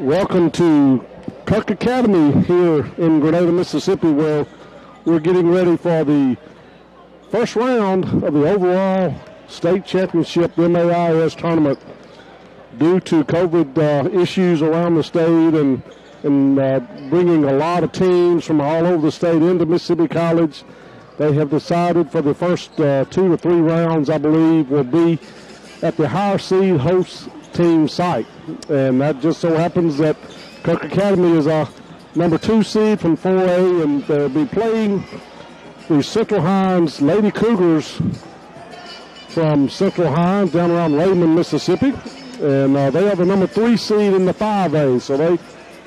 Welcome to Kirk Academy here in Grenada, Mississippi, where we're getting ready for the first round of the overall state championship MAIS tournament. Due to COVID issues around the state and bringing a lot of teams from all over the state into Mississippi College, they have decided for the first 2 to 3 rounds, I believe, will be at the higher seed host team site. And that just so happens that Kirk Academy is a number 2 seed from 4A, and they'll be playing the Central Hinds Lady Cougars from Central Hinds down around Raymond, Mississippi. And they are the number 3 seed in the 5A. So they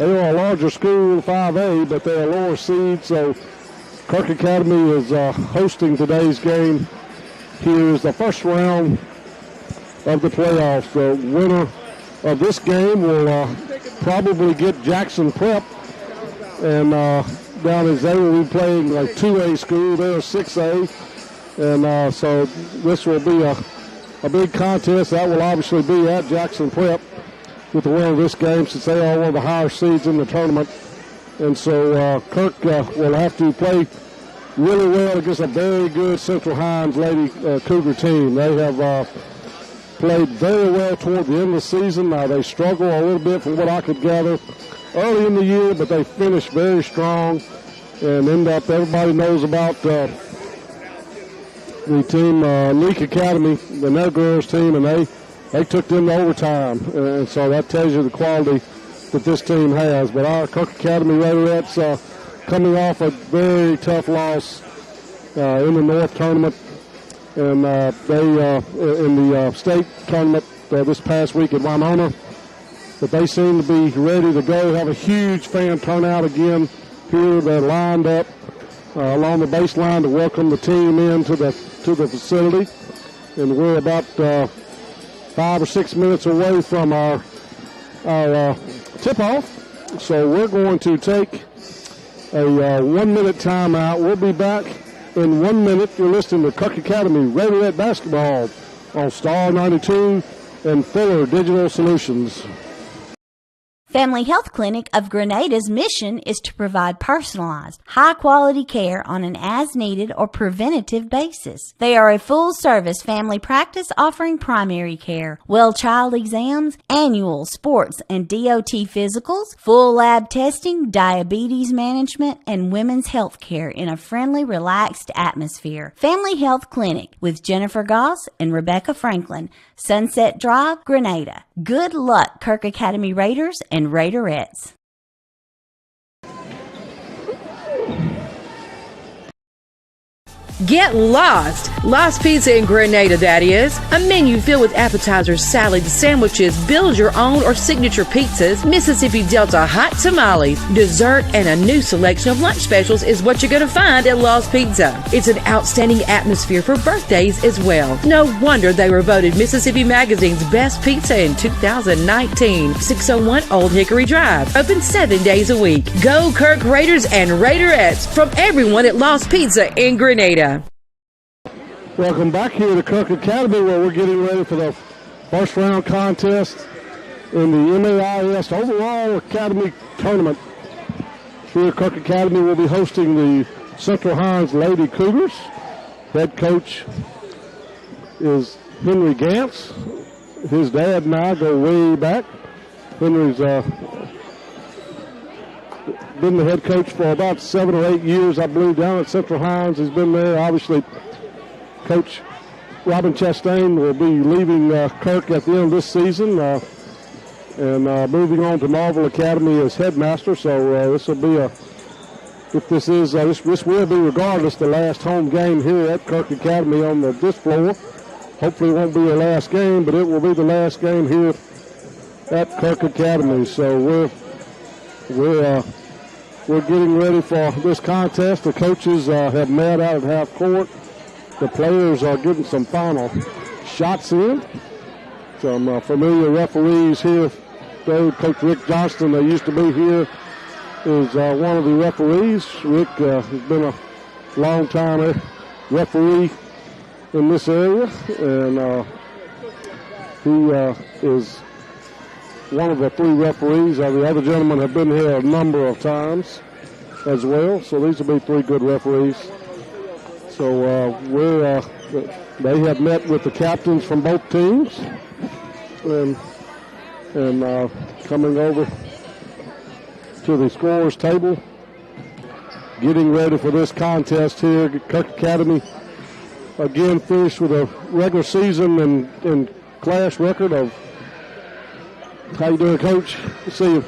are a larger school, 5A, but they're a lower seed. So Kirk Academy is hosting today's game. Here is the first round of the playoffs. The winner of this game will probably get Jackson Prep, and down as they will be playing like 2A school. They're 6A, and so this will be a big contest. That will obviously be at Jackson Prep with the winner of this game, since they are one of the higher seeds in the tournament. And so Kirk will have to play really well against a very good Central Hinds Lady Cougar team. They have played very well toward the end of the season. They struggled a little bit from what I could gather early in the year, but they finished very strong and end up, everybody knows about the team, Leak Academy, the their girls team, and they took them to overtime. And so that tells you the quality that this team has. But our Kirk Academy Raiderettes coming off a very tough loss in the North tournament. And they in the state tournament this past week at Winona, but they seem to be ready to go. Have a huge fan turnout again here. They're lined up along the baseline to welcome the team into the facility, and we're about 5 or 6 minutes away from our tip-off. So we're going to take a 1-minute timeout. We'll be back in 1 minute. You're listening to Kirk Academy Raiderette Basketball on Star 92 and Fuller Digital Solutions. Family Health Clinic of Grenada's mission is to provide personalized, high-quality care on an as-needed or preventative basis. They are a full-service family practice offering primary care, well-child exams, annual sports and DOT physicals, full lab testing, diabetes management, and women's health care in a friendly, relaxed atmosphere. Family Health Clinic with Jennifer Goss and Rebecca Franklin, Sunset Drive, Grenada. Good luck, Kirk Academy Raiders and Raiderettes. Get lost! Lost Pizza in Grenada, that is. A menu filled with appetizers, salads, sandwiches, build your own or signature pizzas, Mississippi Delta hot tamales, dessert, and a new selection of lunch specials is what you're going to find at Lost Pizza. It's an outstanding atmosphere for birthdays as well. No wonder they were voted Mississippi Magazine's best pizza in 2019. 601 Old Hickory Drive. Open 7 days a week. Go Kirk Raiders and Raiderettes from everyone at Lost Pizza in Grenada. Welcome back here to Kirk Academy, where we're getting ready for the first round contest in the MAIS Overall Academy Tournament. Here at Kirk Academy, we'll be hosting the Central Hinds Lady Cougars. Head coach is Henry Gantz. His dad and I go way back. Henry's been the head coach for about 7 or 8 years, I believe, down at Central Hinds. He's been there. Obviously, Coach Robin Chastain will be leaving Kirk at the end of this season and moving on to Marvel Academy as headmaster. So this will be this will be, regardless, the last home game here at Kirk Academy on this floor. Hopefully it won't be the last game, but it will be the last game here at Kirk Academy. So we're getting ready for this contest. The coaches have met out at half court. The players are getting some final shots in. Some familiar referees here. Coach Rick Johnston, that used to be here, is one of the referees. Rick has been a long-time referee in this area, and he is one of the 3 referees. The other gentlemen have been here a number of times as well, so these will be 3 good referees. So they have met with the captains from both teams and coming over to the scorers table, getting ready for this contest here. Kirk Academy again finished with a regular season and class record of, how you doing, Coach? Let's see,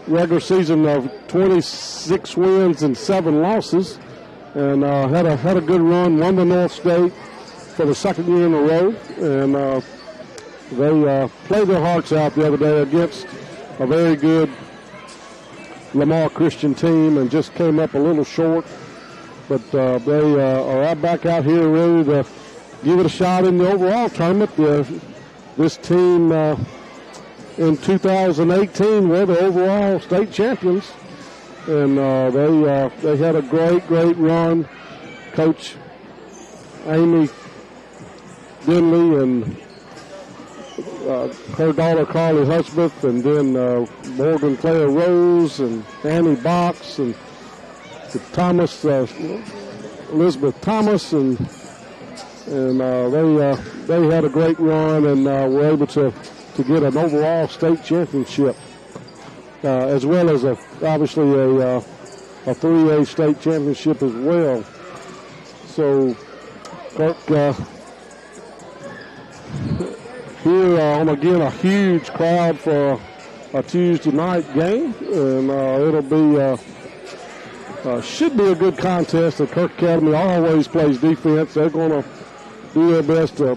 regular season of 26 wins and 7 losses, and had a good run. Won the North State for the 2nd year in a row, and they played their hearts out the other day against a very good Lamar Christian team and just came up a little short. But they are back out here ready to give it a shot in the overall tournament. This team in 2018 were the overall state champions, and they had a great run. Coach Amy Denley and her daughter Carly Husbeth, and then Morgan Claire Rose and Annie Box and Thomas, Elizabeth Thomas, and they had a great run and were able to get an overall state championship, as well as obviously a 3A state championship as well. So Kirk here on again a huge crowd for a Tuesday night game, and it'll be should be a good contest. The Kirk Academy always plays defense. They're going to do their best to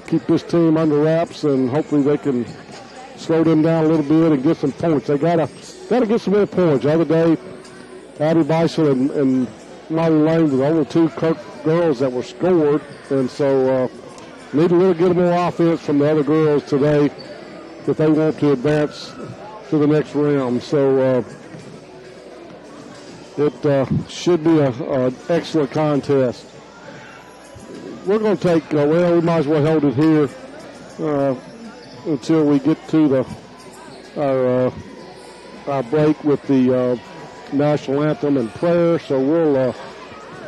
keep this team under wraps, and hopefully they can slow them down a little bit and get some points. They gotta get some more points. The other day, Abby Beisel and Molly Lane were the only 2 Kirk girls that were scored, and so need to really get more offense from the other girls today if they want to advance to the next round. So it should be an excellent contest. We're going to take, we might as well hold it here until we get to our break with the national anthem and prayer. So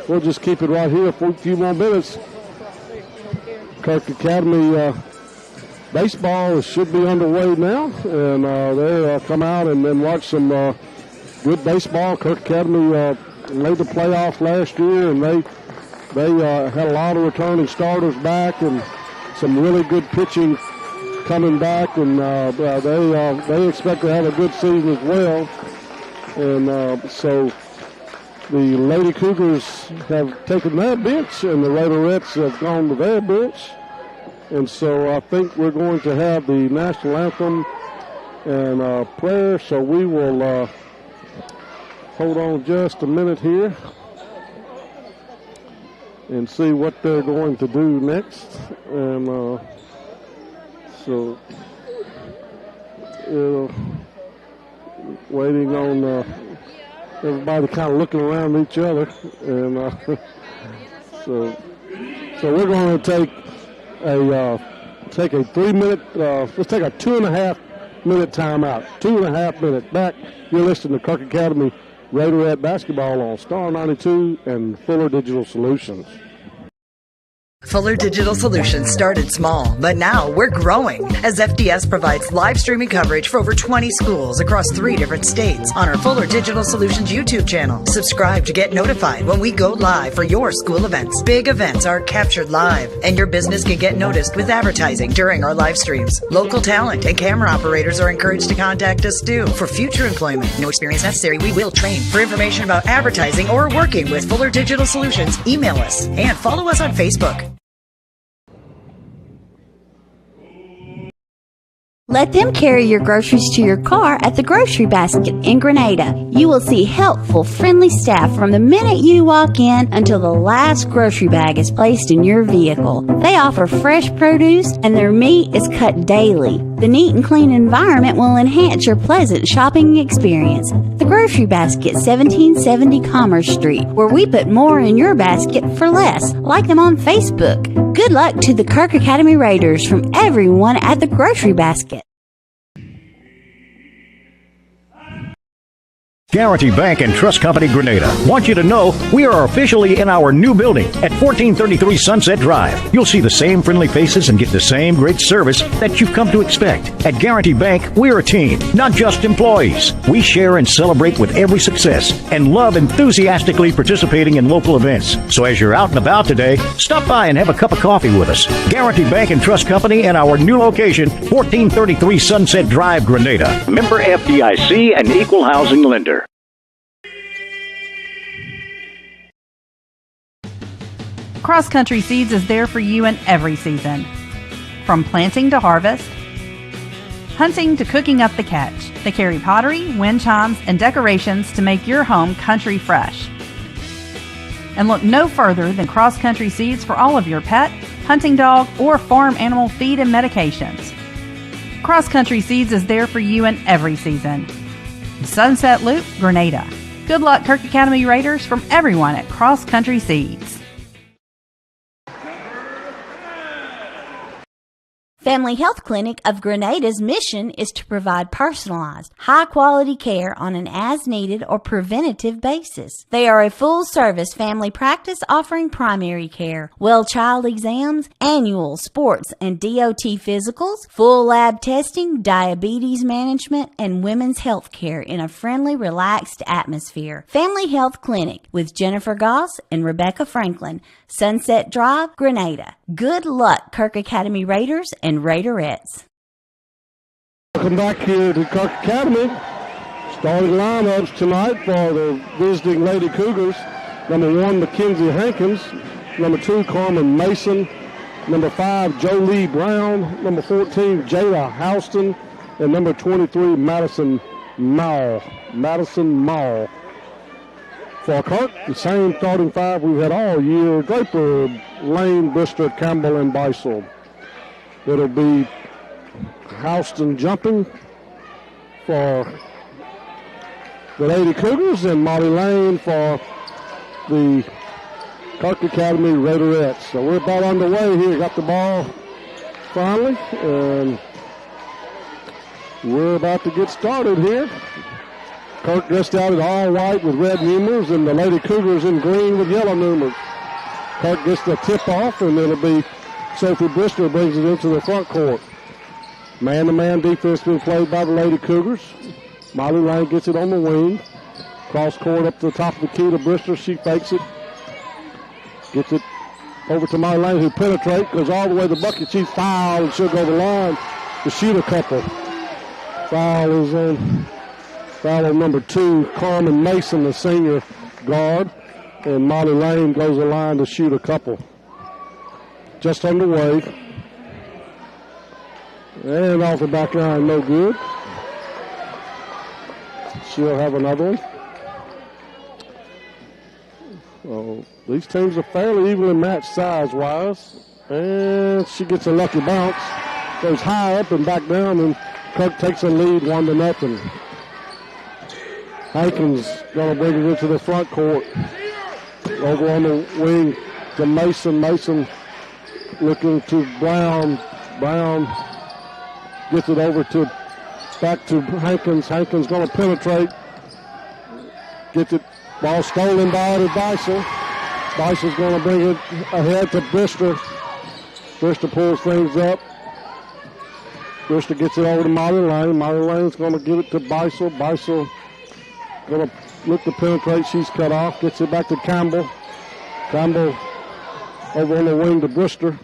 we'll just keep it right here for a few more minutes. Kirk Academy baseball should be underway now, and they come out and then watch some good baseball. Kirk Academy made the playoffs last year, and they had a lot of returning starters back and some really good pitching coming back, and they expect to have a good season as well. And so the Lady Cougars have taken their bench, and the Raiderettes have gone to their bench. And so I think we're going to have the national anthem and prayer. So we will hold on just a minute here and see what they're going to do next. And so waiting on everybody kind of looking around each other. And so we're going to take a 3 minute, let's take a 2.5 minute timeout. 2.5 minutes back. You're listening to Kirk Academy Raiderette basketball on Star 92 and Fuller Digital Solutions. Fuller Digital Solutions started small, but now we're growing as FDS provides live streaming coverage for over 20 schools across 3 different states on our Fuller Digital Solutions YouTube channel. Subscribe to get notified when we go live for your school events. Big events are captured live, and your business can get noticed with advertising during our live streams. Local talent and camera operators are encouraged to contact us too. For future employment, no experience necessary, we will train. For information about advertising or working with Fuller Digital Solutions, email us and follow us on Facebook. Let them carry your groceries to your car at the Grocery Basket in Grenada. You will see helpful, friendly staff from the minute you walk in until the last grocery bag is placed in your vehicle. They offer fresh produce and their meat is cut daily. The neat and clean environment will enhance your pleasant shopping experience. The Grocery Basket, 1770 Commerce Street, where we put more in your basket for less. Like them on Facebook. Good luck to the Kirk Academy Raiders from everyone at the Grocery Basket. Guarantee Bank and Trust Company Grenada want you to know we are officially in our new building at 1433 Sunset Drive. You'll see the same friendly faces and get the same great service that you've come to expect. At Guarantee Bank, we're a team, not just employees. We share and celebrate with every success and love enthusiastically participating in local events. So as you're out and about today, stop by and have a cup of coffee with us. Guarantee Bank and Trust Company in our new location, 1433 Sunset Drive, Grenada. Member FDIC and Equal Housing Lender. Cross Country Seeds is there for you in every season. From planting to harvest, hunting to cooking up the catch, they carry pottery, wind chimes, and decorations to make your home country fresh. And look no further than Cross Country Seeds for all of your pet, hunting dog, or farm animal feed and medications. Cross Country Seeds is there for you in every season. Sunset Loop, Grenada. Good luck, Kirk Academy Raiders, from everyone at Cross Country Seeds. Family Health Clinic of Grenada's mission is to provide personalized, high-quality care on an as-needed or preventative basis. They are a full-service family practice offering primary care, well child exams, annual sports and DOT physicals, full lab testing, diabetes management, and women's health care in a friendly, relaxed atmosphere. Family Health Clinic with Jennifer Goss and Rebecca Franklin, Sunset Drive, Grenada. Good luck, Kirk Academy Raiders and Raiderettes. Welcome back here to Kirk Academy. Starting lineups tonight for the visiting Lady Cougars. Number 1, Mackenzie Hankins. Number 2, Carmen Mason. Number 5, Jolie Brown. Number 14, Jada Houston. And number 23, Madison Mall. For Kirk, the same starting 5 we've had all year. Draper, Lane, Brister, Campbell, and Beisel. It'll be Houston jumping for the Lady Cougars and Molly Lane for the Kirk Academy Raiderettes. So we're about underway here. Got the ball finally, and we're about to get started here. Kirk dressed out in all white with red numerals, and the Lady Cougars in green with yellow numerals. Kirk gets the tip off, and it'll be Sophie Brister brings it into the front court. Man-to-man defense being played by the Lady Cougars. Molly Lane gets it on the wing. Cross court up to the top of the key to Brister. She fakes it. Gets it over to Molly Lane, who penetrates, goes all the way to the bucket. She's fouled, and she'll go to the line to shoot a couple. Foul is on number 2, Carmen Mason, the senior guard. And Molly Lane goes the line to shoot a couple. Just underway. And off the back line, no good. She'll have another one. These teams are fairly evenly matched size-wise. And she gets a lucky bounce. Goes high up and back down, and Kirk takes a lead 1-0. Hankins going to bring it into the front court. Over on the wing to Mason. Mason looking to Brown. Brown gets it over to back to Hankins. Hankins going to penetrate. Gets it. Ball stolen by Beisel. Beisel's going to bring it ahead to Brister. Brister pulls things up. Brister gets it over to Molly Lane. Molly Lane's going to give it to Beisel. Beisel going to look to penetrate. She's cut off. Gets it back to Campbell. Campbell over on the wing to Brister.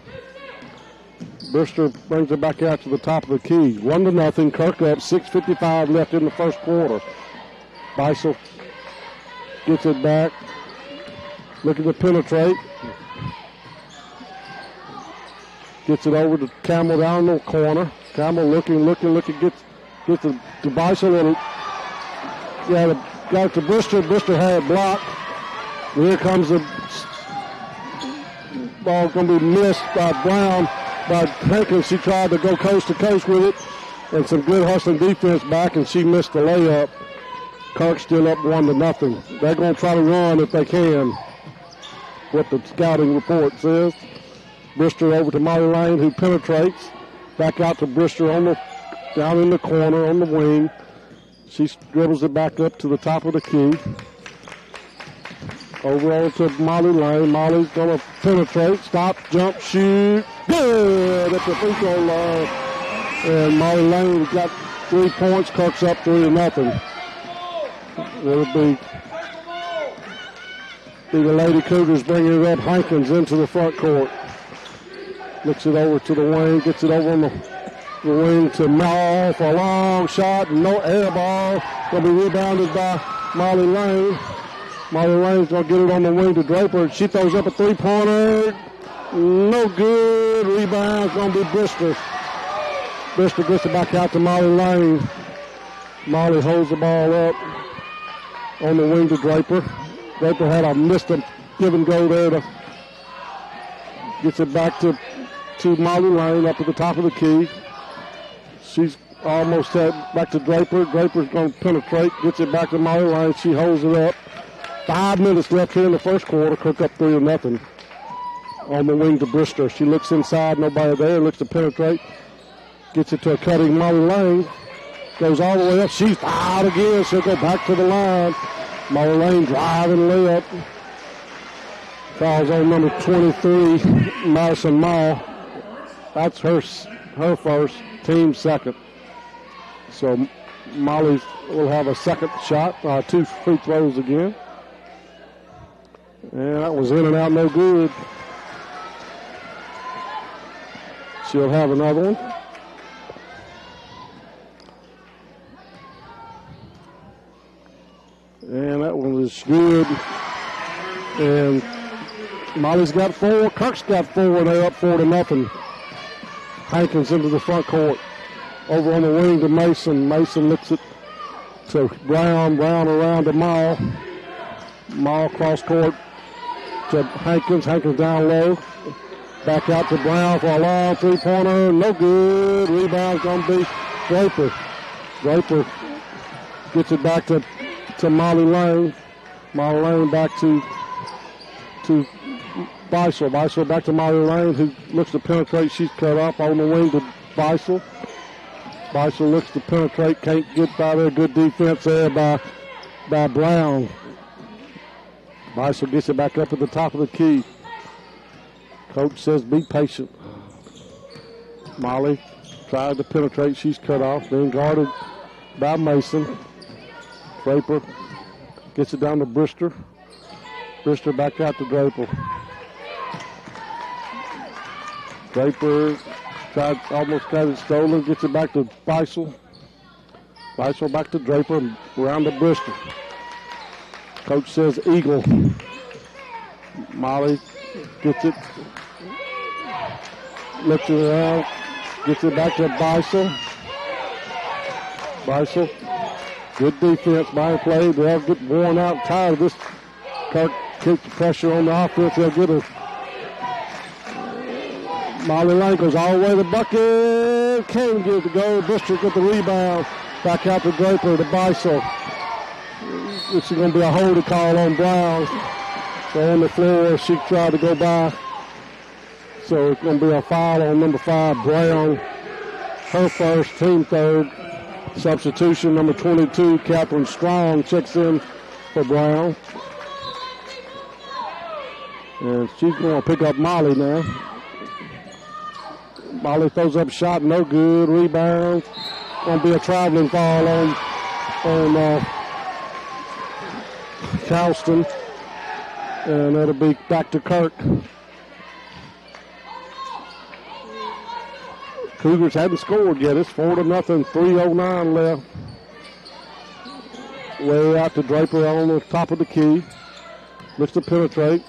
Brister brings it back out to the top of the key. 1-0. Kirk up. 6:55 left in the first quarter. Beisel gets it back. Looking to penetrate. Gets it over to Campbell down in the corner. Campbell looking. Gets it to Beisel. Got it to Brister. Brister had it blocked. Here comes the ball, going to be missed by Brown. By Hankins, she tried to go coast to coast with it, and some good hustling defense back, and she missed the layup. Kirk still up 1-0. They're going to try to run if they can. What the scouting report says. Brister over to Molly Lane, who penetrates. Back out to Brister down in the corner on the wing. She dribbles it back up to the top of the key. Over on to Molly Lane. Molly's going to penetrate. Stop, jump, shoot. Good at the free throw line. And Molly Lane got 3 points. Kirk's up 3-0. It'll be the Lady Cougars bringing it up. Hankins into the front court. Looks it over to the wing. Gets it over on the wing to Mall for a long shot. No air ball. Going to be rebounded by Molly Lane. Molly Lane's going to get it on the wing to Draper. She throws up a 3-pointer. No good. Rebound's going to be Brister. Brister gets it back out to Molly Lane. Molly holds the ball up on the wing to Draper. Draper had a missed a give and go there. Gets it back to Molly Lane up at the top of the key. She's almost back to Draper. Draper's going to penetrate. Gets it back to Molly Lane. She holds it up. 5 minutes left here in the first quarter. Cook up 3-0 on the wing to Brister. She looks inside, nobody there. Looks to penetrate. Gets it to a cutting Molly Lane. Goes all the way up. She's fouled again. She'll go back to the line. Molly Lane driving layup. Fouls on number 23, Madison Mall. That's her first, team second. So Molly will have a second shot, 2 free throws again. And that was in and out, no good. She'll have another one. And that one was good. And Molly's got 4. Kirk's got 4. And they're up 4-0. Hankins into the front court. Over on the wing to Mason. Mason looks it to Brown. Brown around to Mall. Mall cross court to Hankins. Hankins down low. Back out to Brown for a long 3-pointer. No good. Rebound's going to be Draper. Draper gets it back to Molly Lane. Molly Lane back to Beisel. Beisel back to Molly Lane, who looks to penetrate. She's cut off on the wing to Beisel. Beisel looks to penetrate. Can't get by there. Good defense there by Brown. Beisel gets it back up at the top of the key. Coach says be patient. Molly tried to penetrate. She's cut off. Being guarded by Mason. Draper gets it down to Brister. Brister back out to Draper. Draper almost got it stolen. Gets it back to Beisel. Beisel back to Draper. Around to Brister. Coach says Eagle. Molly gets it. Looks it around. Gets it back to Beisel. Beisel. Good defense by play. They'll get worn out, tired of this. Kirk keeps the pressure on the offense. They'll get a Molly Lane goes all the way to the bucket. Can't get it to go. Brister get the rebound. Back out to Draper to Beisel. This is going to be a holding call on Brown. So on the floor, she tried to go by. So it's going to be a foul on number 5, Brown. Her first, team third. Substitution, number 22, Catherine Strong, checks in for Brown. And she's going to pick up Molly now. Molly throws up a shot, no good. Rebound. Going to be a traveling foul on Charleston. And that'll be back to Kirk. Cougars hadn't scored yet. It's 4-0, 3:09 left. Way out to Draper on the top of the key. Looks to penetrate.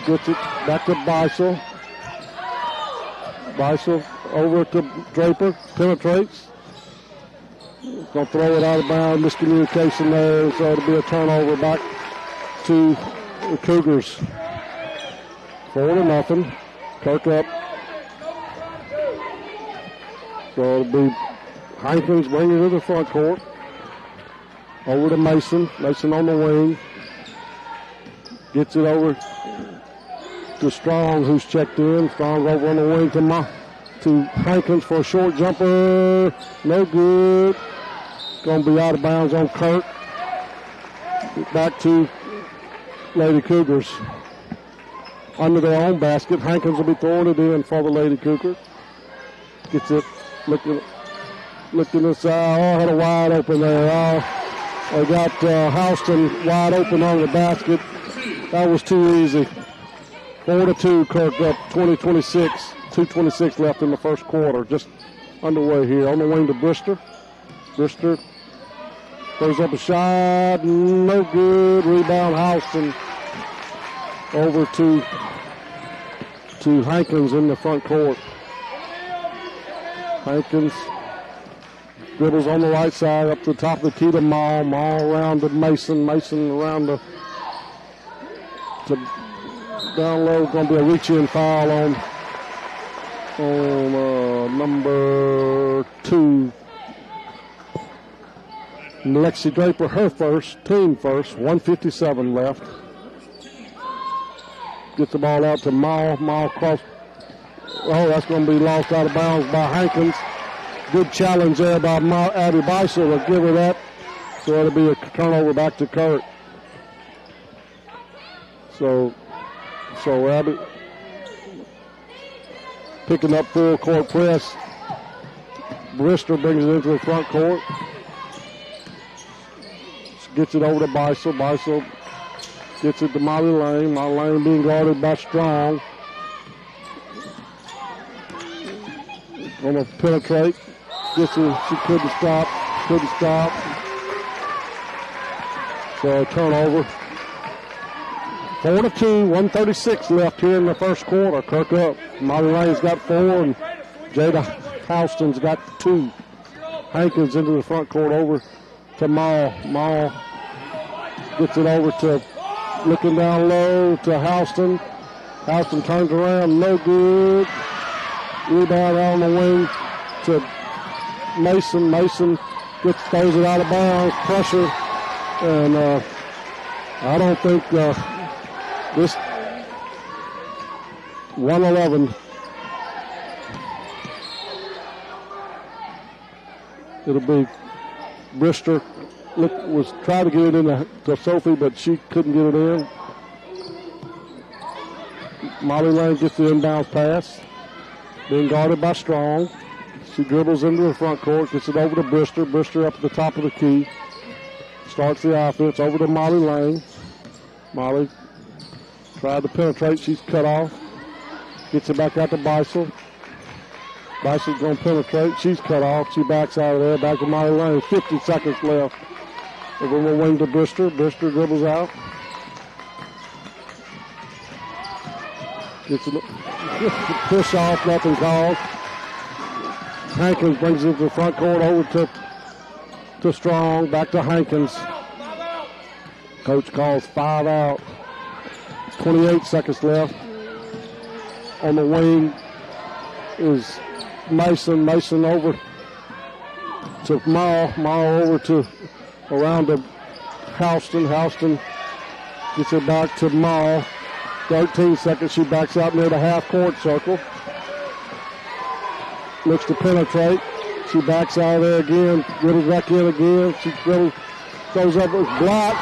Gets it back to Beisel. Beisel over to Draper. Penetrates. Going to throw it out of bounds. Miscommunication there. So it'll be a turnover back to the Cougars. 4-0. Kirk up. So it'll be Hankins bringing it to the front court. Over to Mason. Mason on the wing. Gets it over to Strong, who's checked in. Strong's over on the wing to Hankins for a short jumper. No good. Going to be out of bounds on Kirk. Back to Lady Cougars. Under their own basket. Hankins will be throwing it in for the Lady Cougars. Gets it. Looking inside. Oh, had a wide open there. They got Houston wide open on the basket. That was too easy. 4-2, Kirk up 20-26. 2:26 left in the first quarter. Just underway here. On the wing to Brister. Brister throws up a shot. No good. Rebound Houston. Over to Hankins in the front court. Hankins dribbles on the right side up to the top of the key to Maul. Maul around to Mason. Mason around to down low. Going to be a reach-in foul on number 2. Lexi Draper, her first, team first. 1:57 left. Gets the ball out to Maul. Maul cross. Oh, that's going to be lost out of bounds by Hankins. Good challenge there by Abby Beisel. Will give her that. So it'll be a turnover back to Kirk. So Abby picking up full court press. Brister brings it into the front court. Gets it over to Beisel. Beisel gets it to Molly Lane. Molly Lane being guarded by Strong. Going to penetrate. Gets it. She couldn't stop. So turnover. 4-2, 1:36 left here in the first quarter. Kirk up. Molly Lane's got 4 and Jada Houston's got 2. Hankins into the front court over to Maul. Maul gets it over to, looking down low to Houston. Houston turns around, no good. Rebound on the wing to Mason. Mason throws it out of bounds, pressure, and I don't think this 111. It'll be Brister was trying to get it in to Sophie, but she couldn't get it in. Molly Lane gets the inbounds pass. Being guarded by Strong. She dribbles into the front court, gets it over to Brister. Brister up at the top of the key. Starts the offense over to Molly Lane. Molly tried to penetrate. She's cut off. Gets it back out to Beisel. Beisel's going to penetrate. She's cut off. She backs out of there. Back to Molly Lane. 50 seconds left. Over the wing to Brister. Brister dribbles out. Gets it. Push off. Nothing called. Hankins brings it to the front court over to Strong. Back to Hankins. Coach calls 5 out. 28 seconds left. On the wing is Mason. Mason over to Maul. Maul over to around to Houston. Houston gets it back to Maul. 13 seconds. She backs out near the half-court circle. Looks to penetrate. She backs out of there again. Dribbles back in again. She throws up. It's blocked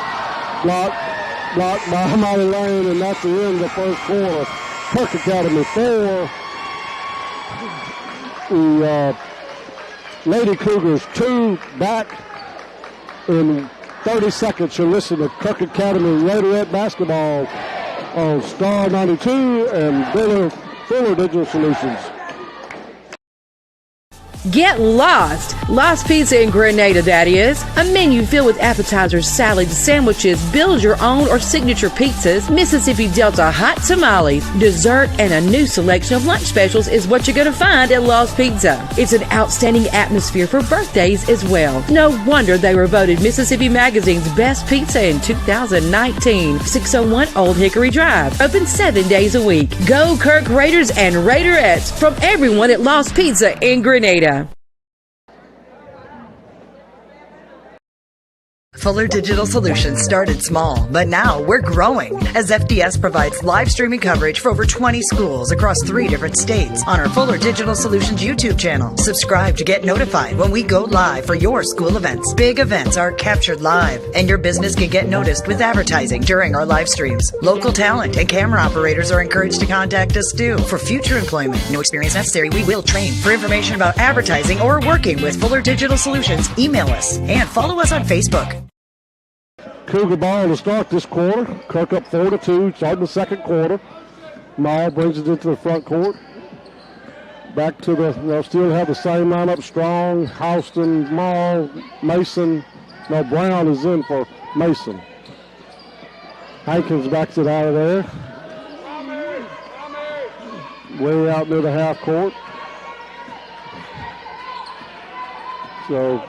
by Molly Lane, and that's the end of the first quarter. Kirk Academy 4. The Lady Cougars 2 back in 30 seconds. You'll listen to Kirk Academy Raiderette basketball on Star 92 and Fuller Digital Solutions. Get lost! Lost Pizza in Grenada, that is. A menu filled with appetizers, salads, sandwiches, build your own or signature pizzas, Mississippi Delta hot tamales, dessert, and a new selection of lunch specials is what you're going to find at Lost Pizza. It's an outstanding atmosphere for birthdays as well. No wonder they were voted Mississippi Magazine's best pizza in 2019. 601 Old Hickory Drive. Open 7 days a week. Go Kirk Raiders and Raiderettes from everyone at Lost Pizza in Grenada. Fuller Digital Solutions started small, but now we're growing as FDS provides live streaming coverage for over 20 schools across 3 different states on our Fuller Digital Solutions YouTube channel. Subscribe to get notified when we go live for your school events. Big events are captured live, and your business can get noticed with advertising during our live streams. Local talent and camera operators are encouraged to contact us too. For future employment, no experience necessary, we will train. For information about advertising or working with Fuller Digital Solutions, email us and follow us on Facebook. Cougar ball to start this quarter. Kirk up 4-2, starting the second quarter. Mall brings it into the front court. Back to they'll still have the same lineup. Strong, Houston, Mall, Mason. No, Brown is in for Mason. Hankins backs it out of there. Way out near the half court. So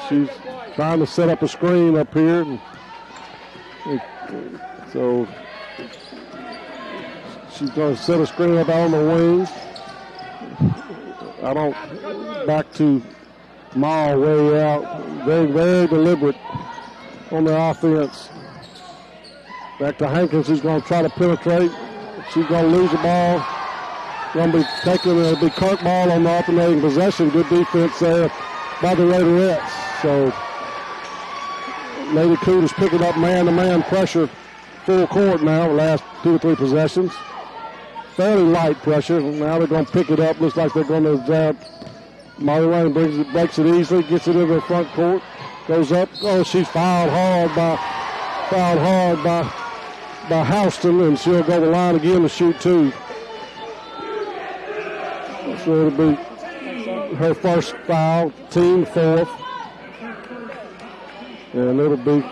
she's trying to set up a screen up here. So she's going to set a screen up out on the wing. Back to Mall way out. Very, very deliberate on the offense. Back to Hankins, who's going to try to penetrate. She's going to lose the ball. Going to be taking it'll be Kirk ball on the alternating possession. Good defense there by the Raiderettes. So Lady Cooters picking up man-to-man pressure full court now, the last 2 or 3 possessions. Fairly light pressure. Now they're going to pick it up. Looks like they're going to zap. Molly Lane breaks it easily, gets it into the front court, goes up. Oh, she's fouled hard by Houston, and she'll go the line again to shoot 2. So it'll be her first foul, team 4th. And it'll be,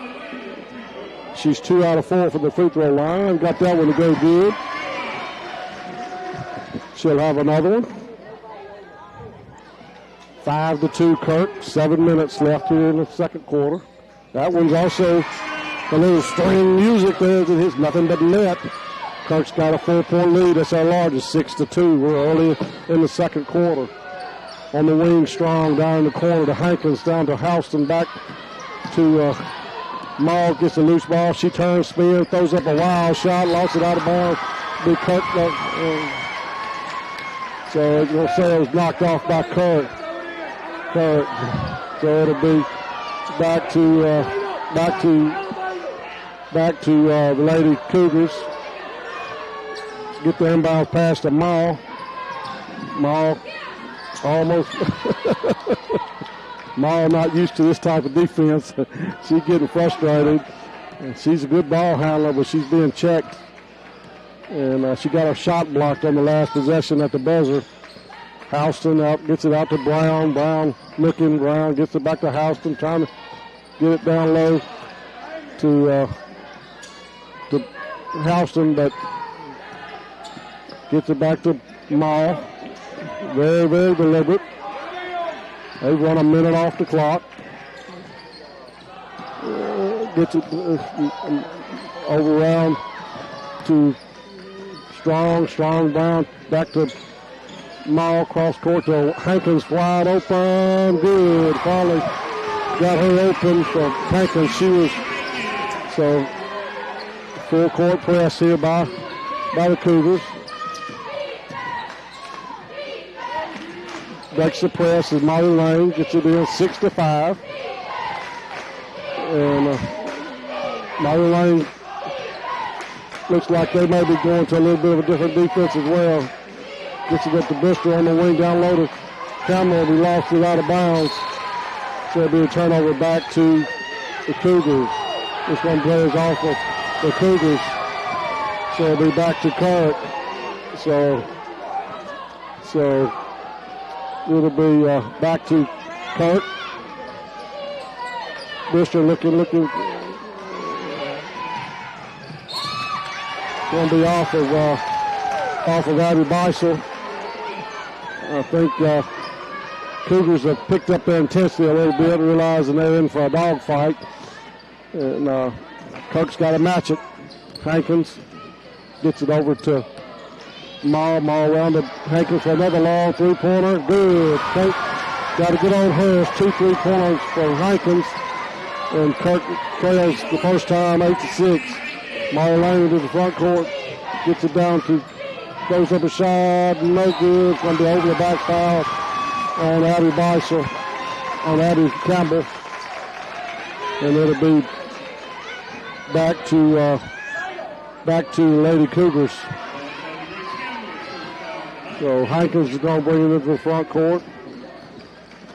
she's 2 out of 4 from the free throw line. Got that one to go good. She'll have another one. 5-2 Kirk. 7 minutes left here in the second quarter. That one's also a little string music there that hits nothing but net. Kirk's got a 4-point lead. That's our largest, 6-2. We're early in the second quarter. On the wing, Strong down in the corner to Hankins, down to Houston, back to Maul, gets a loose ball. She turns, spin, throws up a wild shot, lost it out of bounds. Big Kirk. So it's going to say it was knocked off by Kirk. So it'll be back to the Lady Cougars. Get the inbound pass to Maul. Maul almost. Maul not used to this type of defense. She's getting frustrated. And she's a good ball handler, but she's being checked. And she got her shot blocked on the last possession at the buzzer. Houston gets it out to Brown. Brown looking. Brown gets it back to Houston, trying to get it down low to Houston, but gets it back to Maul. Very, very deliberate. They've run a minute off the clock. Gets it over around to Strong, Brown, back to Maul, cross court to Hankins, wide open, good. Finally got her open for Hankins. She was, so full court press here by the Cougars. Breaks the press is Molly Lane, gets it in 6-5. And Molly Lane looks like they may be going to a little bit of a different defense as well. Gets it up to Bristol on the wing, down low to Cameron. We lost it out of bounds. So it'll be a turnover back to the Cougars. This one plays off of the Cougars. So it'll be back to Kirk. So it'll be back to Kirk. Bristol looking. Going to be off of Abby Beisel. I think Cougars have picked up their intensity a little bit, realizing they're in for a dogfight. And Kirk's got to match it. Hankins gets it over to Maul around to Hankins for another long three-pointer. Good. Got to get on hers. 2 3-pointers for Hankins. And Kirk trails the first time, 8-6. Molly Lane into the front court. Gets it down to, throws up a shot, no good. It's going to be over the back foul on Abby Beisel, on Abby Campbell. And it'll be back to Lady Cougars. So Hankins is going to bring it into the front court.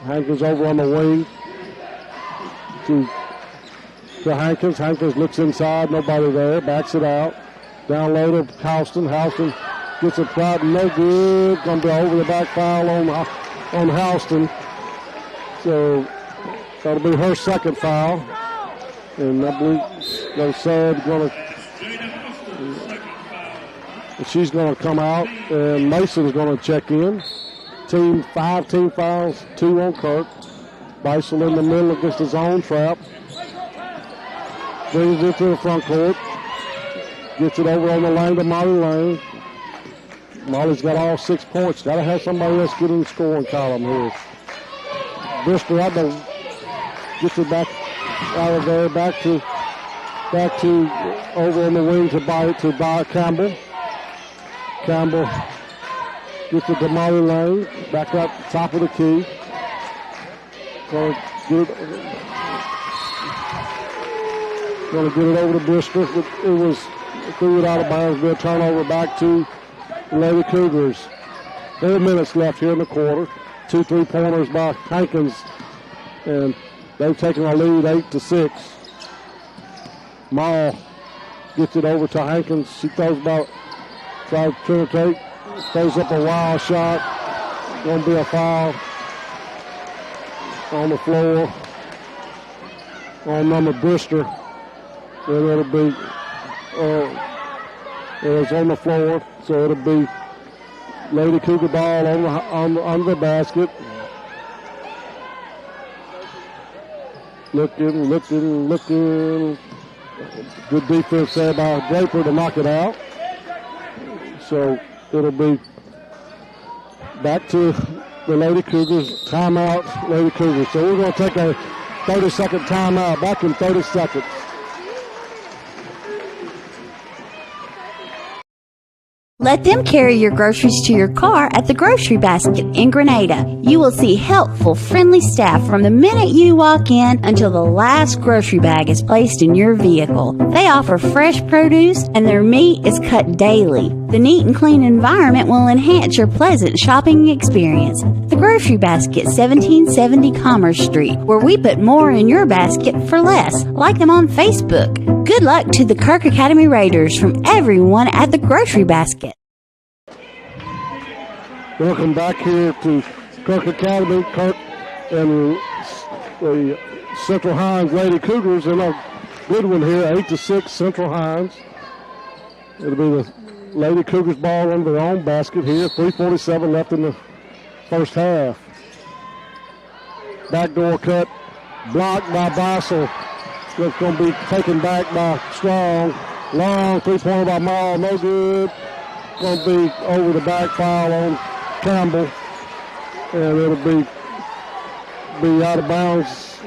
Hankins over on the wing to Hankins. Hankins looks inside, nobody there, backs it out. Down low to Houston. Houston gets a shot, no good. Going to be over the back foul on Houston. So that'll be her second foul. And I believe they said she's going to come out, and Mason's going to check in. Five team fouls, 2 on Kirk. Beisel in the middle against his own trap. Brings it to the front court. Gets it over on the lane to Molly Lane. Molly's got all 6 points. Got to have somebody else get in the scoring column here. Bristol gets it back out of there, back to over on the wing to Campbell. Campbell gets it to Molly Lane, back up top of the key. Going to get it over to Bristol. It was threw it out of bounds. Be a turnover back to the Lady Cougars. 4 minutes left here in the quarter. 2 3-pointers by Hankins, and they've taken a lead 8-6. Maul gets it over to Hankins. She tries to penetrate, throws up a wild shot. Going to be a foul on the floor on number Brister. And it'll be it's on the floor, so it'll be Lady Cougar ball on the basket. Looking. Good defense there by Draper to knock it out. So it'll be back to the Lady Cougars. Timeout, Lady Cougars. So we're going to take a 30-second timeout. Back in 30 seconds. Let them carry your groceries to your car at the Grocery Basket in Grenada. You will see helpful, friendly staff from the minute you walk in until the last grocery bag is placed in your vehicle. They offer fresh produce and their meat is cut daily. The neat and clean environment will enhance your pleasant shopping experience. The Grocery Basket, 1770 Commerce Street, where we put more in your basket for less. Like them on Facebook. Good luck to the Kirk Academy Raiders from everyone at the Grocery Basket. Welcome back here to Kirk Academy. Kirk and the Central Hinds Lady Cougars in a good one here, 8-6 Central Hinds. It'll be the Lady Cougars ball under their own basket here. 3:47 left in the first half. Backdoor cut, blocked by Beisel. It's going to be taken back by Strong. Long 3-pointer by Maul, no good. Going to be over the back foul on Campbell, and it'll be out of bounds.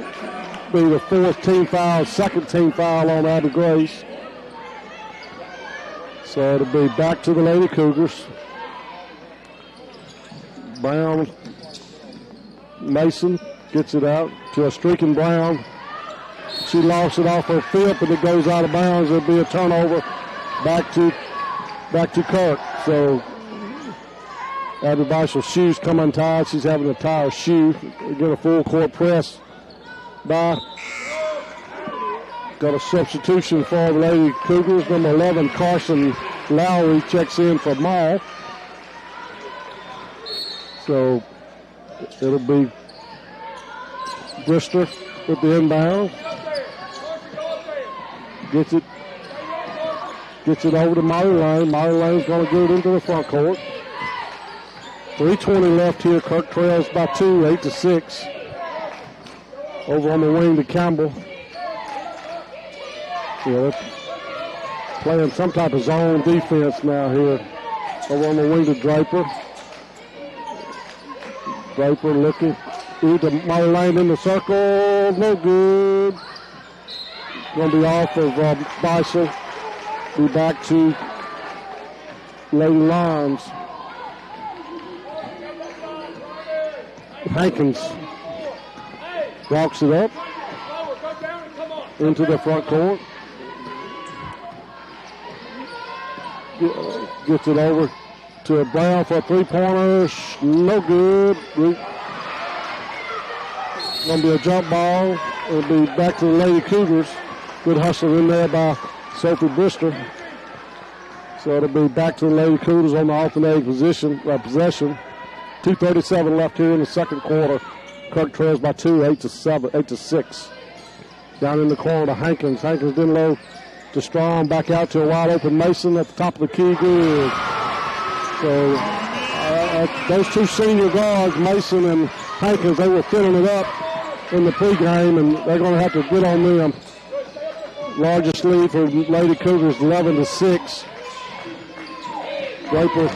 Be the 4th team foul, 2nd team foul on Abby Grace. So it'll be back to the Lady Cougars. Brown, Mason gets it out to a streaking Brown. She lost it off her fifth, and it goes out of bounds. It'll be a turnover back to Kirk. So Abby Beisel's shoes come untied. She's having to tie her shoe. Get a full court press by. Got a substitution for the Lady Cougars. Number 11, Carson Lowry, checks in for Maul. So it'll be Brister with the inbound. Gets it over to Molly Lane. Molly Lane's going to get it into the front court. 3:20 left here. Kirk trails by 2, 8-6. Over on the wing to Campbell. Yeah, they're playing some type of zone defense now here. Over on the wing to Draper. Draper looking. To Molly Lane in the circle. No good. Going to be off of Beisel. Be back to Lady Lions. Hankins walks it up into the front court. Gets it over to Brown for a three-pointer. No good. Going to be a jump ball. It'll be back to the Lady Cougars. Good hustle in there by Sophie Brister. So it'll be back to the Lady Cougars on the alternating possession. 2:37 left here in the second quarter. Kirk trails by 2, 8-6. Down in the corner to Hankins. Hankins didn't low to Strong. Back out to a wide open Mason at the top of the key. Good. So those two senior guards, Mason and Hankins, they were filling it up in the pregame, and they're going to have to get on them. Largest lead for Lady Cougars, 11-6. Draper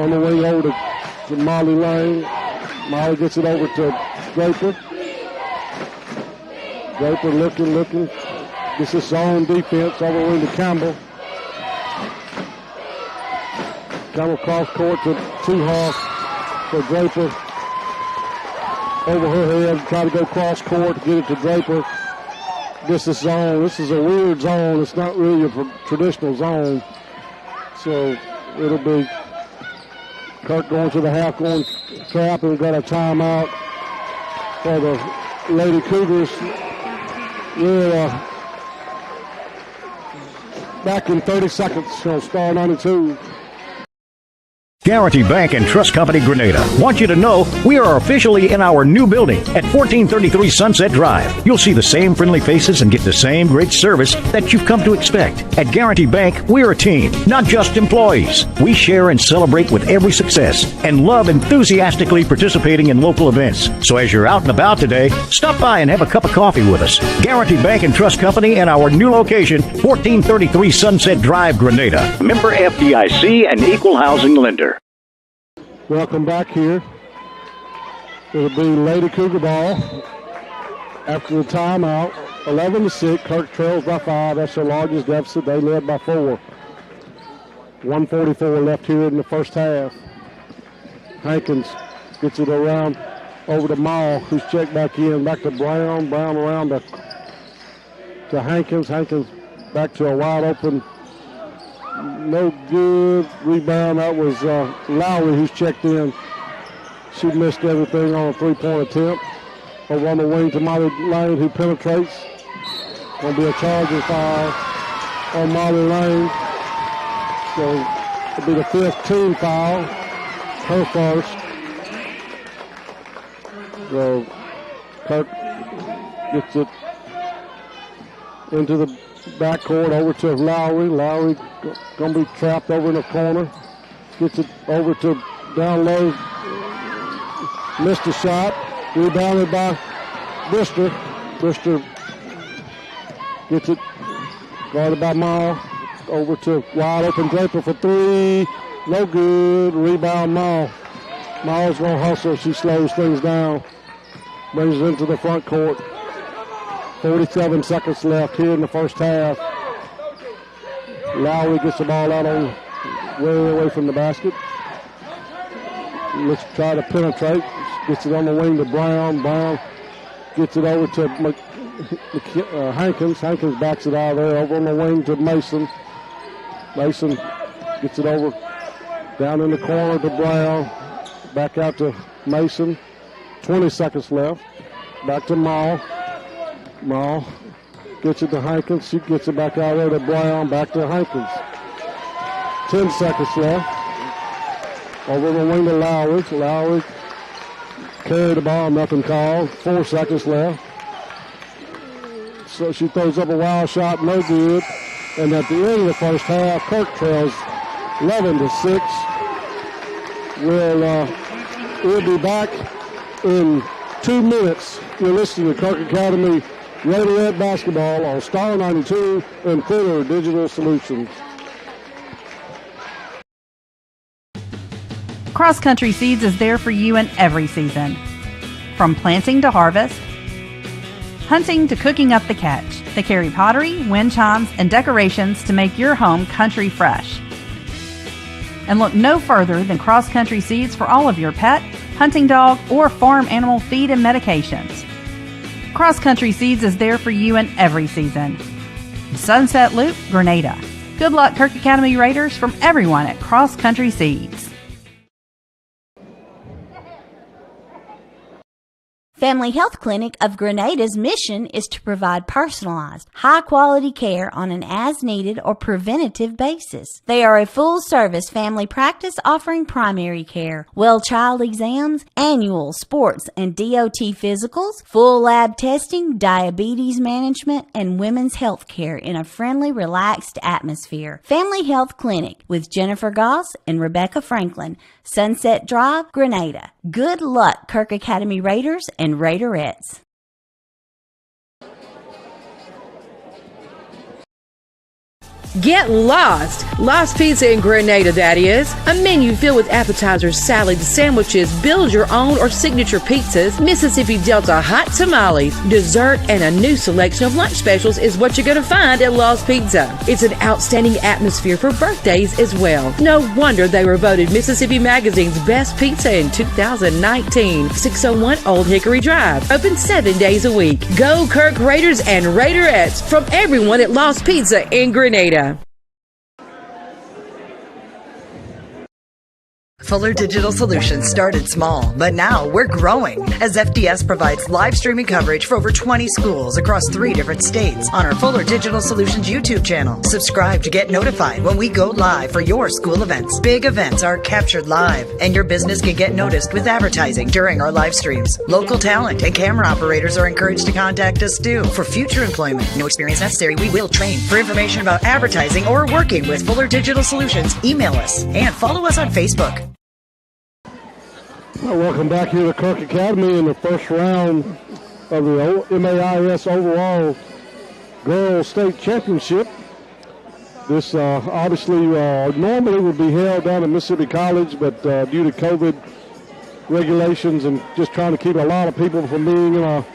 on the wing over to Molly Lane. Molly gets it over to Draper. Draper looking. This is zone defense over the wing to Campbell. Campbell cross court to Two-Hoff for Draper. Over her head, try to go cross court to get it to Draper. This is zone. This is a weird zone. It's not really a traditional zone. So it'll be Kirk going to the half, going trap, and we've got a timeout for the Lady Cougars. We're back in 30 seconds. Star 92. Guarantee Bank and Trust Company Grenada want you to know we are officially in our new building at 1433 Sunset Drive. You'll see the same friendly faces and get the same great service that you've come to expect. At Guarantee Bank, we're a team, not just employees. We share and celebrate with every success and love enthusiastically participating in local events. So as you're out and about today, stop by and have a cup of coffee with us. Guarantee Bank and Trust Company and our new location, 1433 Sunset Drive, Grenada. Member FDIC and Equal Housing Lender. Welcome back here. It'll be Lady Cougar ball after the timeout. 11-6. Kirk trails by 5. That's their largest deficit. They led by 4. 1:44 left here in the first half. Hankins gets it around over to Mall, who's checked back in. Back to Brown. Brown around to Hankins. Hankins back to a wide open. No good. Rebound. That was Lowry who's checked in. She missed everything on a three-point attempt. Over on the wing to Molly Lane, who penetrates. Going to be a charging foul on Molly Lane. So it'll be the 5th team foul. Her first. So Kirk gets it into the backcourt over to Lowry. Lowry going to be trapped over in the corner. Gets it over to down low. Missed a shot. Rebounded by Brister. Brister gets it guarded by Mall. Over to wide open Draper for 3. No good. Rebound Mall. Mall's going to hustle. She slows things down. Brings it into the front court. 47 seconds left here in the first half. Lowry gets the ball out on way away from the basket. Let's try to penetrate. Gets it on the wing to Brown. Brown gets it over to Hankins. Hankins backs it out of there. Over on the wing to Mason. Mason gets it over down in the corner to Brown. Back out to Mason. 20 seconds left. Back to Mall. Mall gets it to Hankins. She gets it back out there to Brown. Back to Hankins. 10 seconds left. Over the wing to Lowry. Lowry carried the ball. Nothing called. 4 seconds left. So she throws up a wild shot. No good. And at the end of the first half, Kirk trails 11-6. We'll be back in 2 minutes. You're listening to Kirk Academy Raiderette basketball on Star 92 and Fuller Digital Solutions. Cross Country Seeds is there for you in every season. From planting to harvest, hunting to cooking up the catch, They carry pottery, wind chimes, and decorations to make your home country fresh. And look no further than Cross Country Seeds for all of your pet, hunting dog, or farm animal feed and medications. Cross Country Seeds is there for you in every season. Sunset Loop, Grenada. Good luck, Kirk Academy Raiders, from everyone at Cross Country Seeds. Family Health Clinic of Grenada's mission is to provide personalized, high-quality care on an as-needed or preventative basis. They are a full-service family practice offering primary care, well child exams, annual sports and DOT physicals, full lab testing, diabetes management, and women's health care in a friendly, relaxed atmosphere. Family Health Clinic with Jennifer Goss and Rebecca Franklin, Sunset Drive, Grenada. Good luck, Kirk Academy Raiders and Raiderettes. Get lost! Lost Pizza in Grenada, that is. A menu filled with appetizers, salads, sandwiches, build your own or signature pizzas, Mississippi Delta hot tamales, dessert, and a new selection of lunch specials is what you're going to find at Lost Pizza. It's an outstanding atmosphere for birthdays as well. No wonder they were voted Mississippi Magazine's best pizza in 2019. 601 Old Hickory Drive. Open 7 days a week. Go Kirk Raiders and Raiderettes from everyone at Lost Pizza in Grenada. Fuller Digital Solutions started small, but now we're growing as FDS provides live streaming coverage for over 20 schools across 3 different states on our Fuller Digital Solutions YouTube channel. Subscribe to get notified when we go live for your school events. Big events are captured live, and your business can get noticed with advertising during our live streams. Local talent and camera operators are encouraged to contact us too. For future employment, no experience necessary, we will train. For information about advertising or working with Fuller Digital Solutions, email us and follow us on Facebook. Well, welcome back here to Kirk Academy in the first round of the MAIS Overall Girls State Championship. This obviously normally would be held down at Mississippi College, but due to COVID regulations and just trying to keep a lot of people from being in a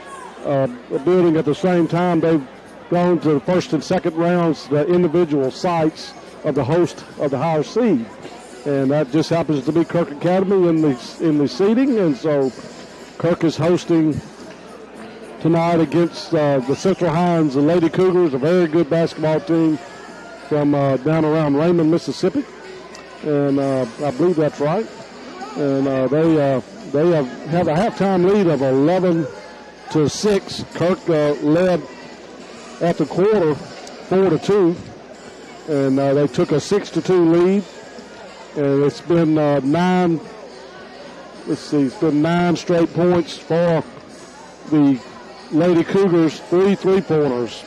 building at the same time, they've gone to the first and second rounds, the individual sites of the host of the higher seed. And that just happens to be Kirk Academy in the seating, and so Kirk is hosting tonight against the Central Hinds, the Lady Cougars, a very good basketball team from down around Raymond, Mississippi, and I believe that's right. And they have a halftime lead of 11-6. Kirk led at the quarter 4-2, and they took a 6-2 lead. And it's been it's been 9 straight points for the Lady Cougars, 3 3-pointers,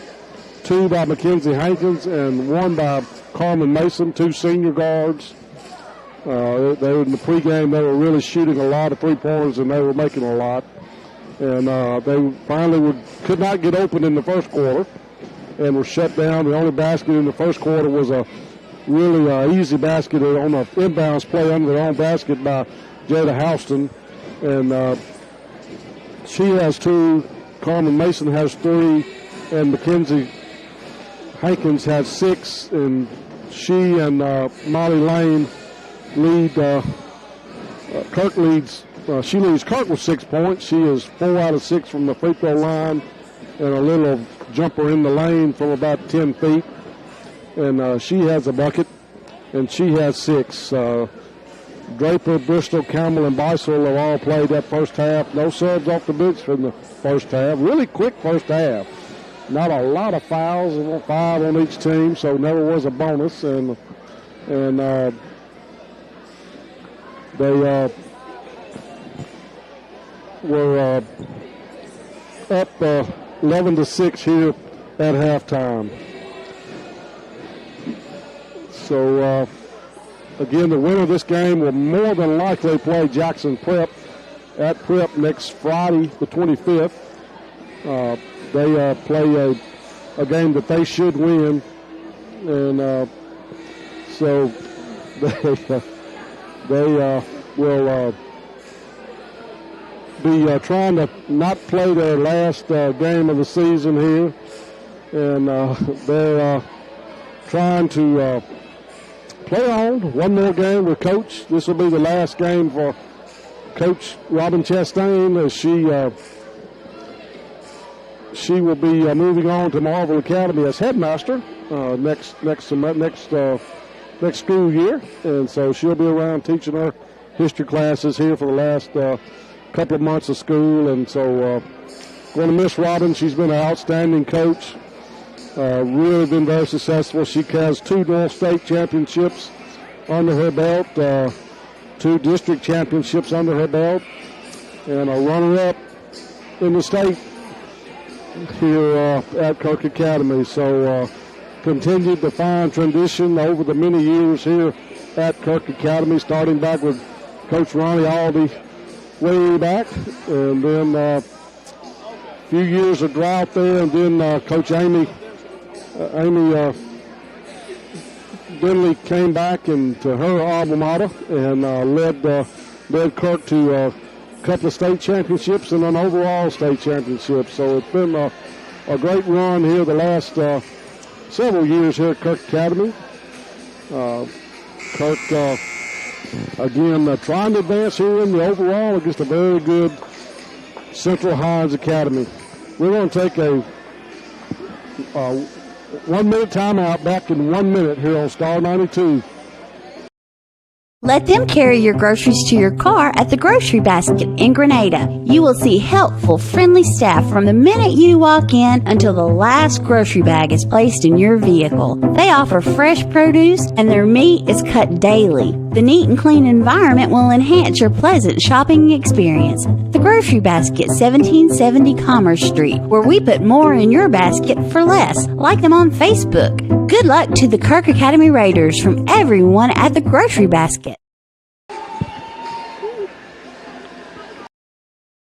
2 by Mackenzie Hankins and 1 by Carmen Mason, 2 senior guards. They were in the pregame, they were really shooting a lot of 3-pointers, and they were making a lot. And they finally could not get open in the first quarter and were shut down. The only basket in the first quarter was a really easy basket on an inbounds play under their own basket by Jada Houston. And she has 2, Carmen Mason has 3, and Mackenzie Hankins has 6. And she and Molly Lane lead, Kirk leads, she leads Kirk with 6 points. She is 4 out of 6 from the free throw line and a little jumper in the lane from about 10 feet. And she has a bucket, and she has 6. Draper, Bristol, Campbell, and Beisel have all played that first half. No subs off the bench from the first half. Really quick first half. Not a lot of fouls, 5 on each team, so never was a bonus. And they were up 11-6 here at halftime. So, again, the winner of this game will more than likely play Jackson Prep at Prep next Friday, the 25th. They play a game that they should win, and so they will be trying to not play their last game of the season here. and they're trying to play on one more game with Coach. This will be the last game for Coach Robin Chastain, as she will be moving on to Marvel Academy as headmaster next school year, and so she'll be around teaching her history classes here for the last couple of months of school. And so going to miss Robin. She's been an outstanding coach, really been very successful. She has 2 North State championships under her belt, 2 district championships under her belt, and a runner-up in the state here at Kirk Academy. So continued the fine tradition over the many years here at Kirk Academy, starting back with Coach Ronnie Aldy way back, and then a few years of drought there, and then Coach Amy Denley came back into her alma mater and led Kirk to a couple of state championships and an overall state championship. So it's been a great run here the last several years here at Kirk Academy. Kirk, again, trying to advance here in the overall against a very good Central Hinds Academy. We're going to take a 1-minute timeout, back in 1 minute here on Star 92. Let them carry your groceries to your car at the Grocery Basket in Grenada. You will see helpful, friendly staff from the minute you walk in until the last grocery bag is placed in your vehicle. They offer fresh produce and their meat is cut daily. The neat and clean environment will enhance your pleasant shopping experience. The Grocery Basket, 1770 Commerce Street, where we put more in your basket for less. Like them on Facebook. Good luck to the Kirk Academy Raiders from everyone at the Grocery Basket.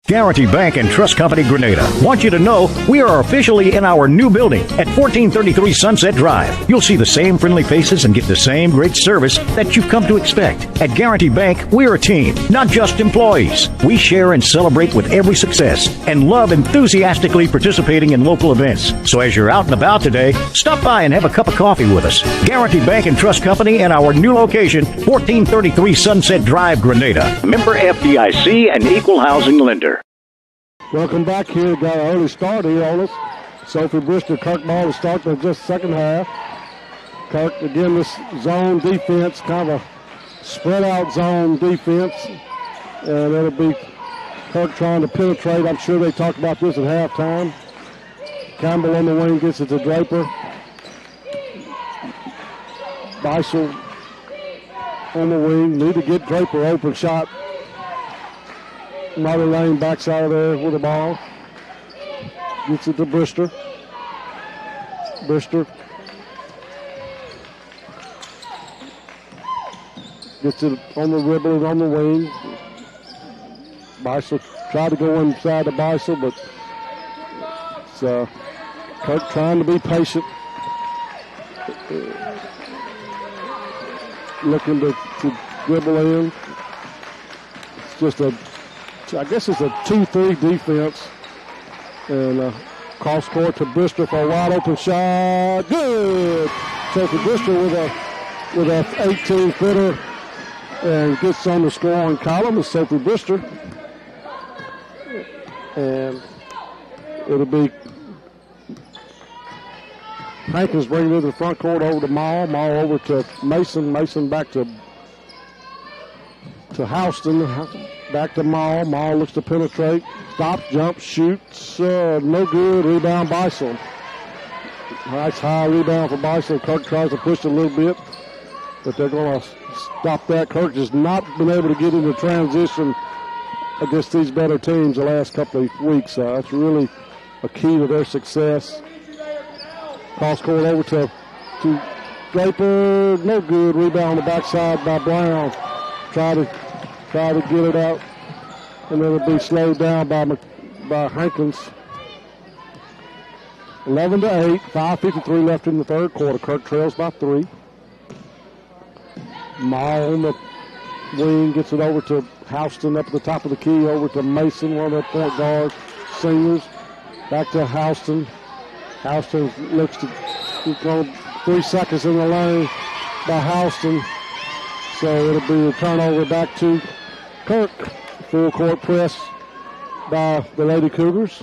Guarantee Bank and Trust Company Grenada want you to know we are officially in our new building at 1433 Sunset Drive. You'll see the same friendly faces and get the same great service that you've come to expect. At Guarantee Bank, we're a team, not just employees. We share and celebrate with every success and love enthusiastically participating in local events. So as you're out and about today, stop by and have a cup of coffee with us. Guarantee Bank and Trust Company and our new location, 1433 Sunset Drive, Grenada. Member FDIC and Equal Housing Lender. Welcome back here. Got an early start here on us. Sophie Bristol, Kirk ball to start in just second half. Kirk, again, this zone defense, kind of a spread out zone defense. And it'll be Kirk trying to penetrate. I'm sure they talked about this at halftime. Campbell on the wing gets it to Draper. Beisel on the wing. Need to get Draper open shot. Mother Lane backs out of there with the ball. Gets it to Brister. Brister gets it on the dribble and on the wing. Beisel tried to go inside the Beisel, but it's Kirk trying to be patient. Looking to dribble in. It's just I guess it's a 2-3 defense. And cross court to Brister for a wide open shot. Good! So for Brister with a 18-footer and gets on the scoring column is Sophie Brister. And it'll be Hankins bringing it to the front court over to Maul. Maul over to Mason. Mason back to Houston. Back to Maul. Maul looks to penetrate. Stops, jumps, shoots. No good. Rebound Beisel. Nice high rebound for Beisel. Kirk tries to push a little bit, but they're going to stop that. Kirk has not been able to get into transition against these better teams the last couple of weeks. That's really a key to their success. Cross court over to Draper. No good. Rebound on the backside by Brown. Try to get it out, and then it'll be slowed down by Hankins. 11-8, 5:53 left in the third quarter. Kirk trails by 3. Maul on the wing gets it over to Houston up at the top of the key, over to Mason, one of their point guards, seniors. Back to Houston. Houston looks to go 3 seconds in the lane by Houston. So it'll be a turnover back to Kirk. Full court press by the Lady Cougars.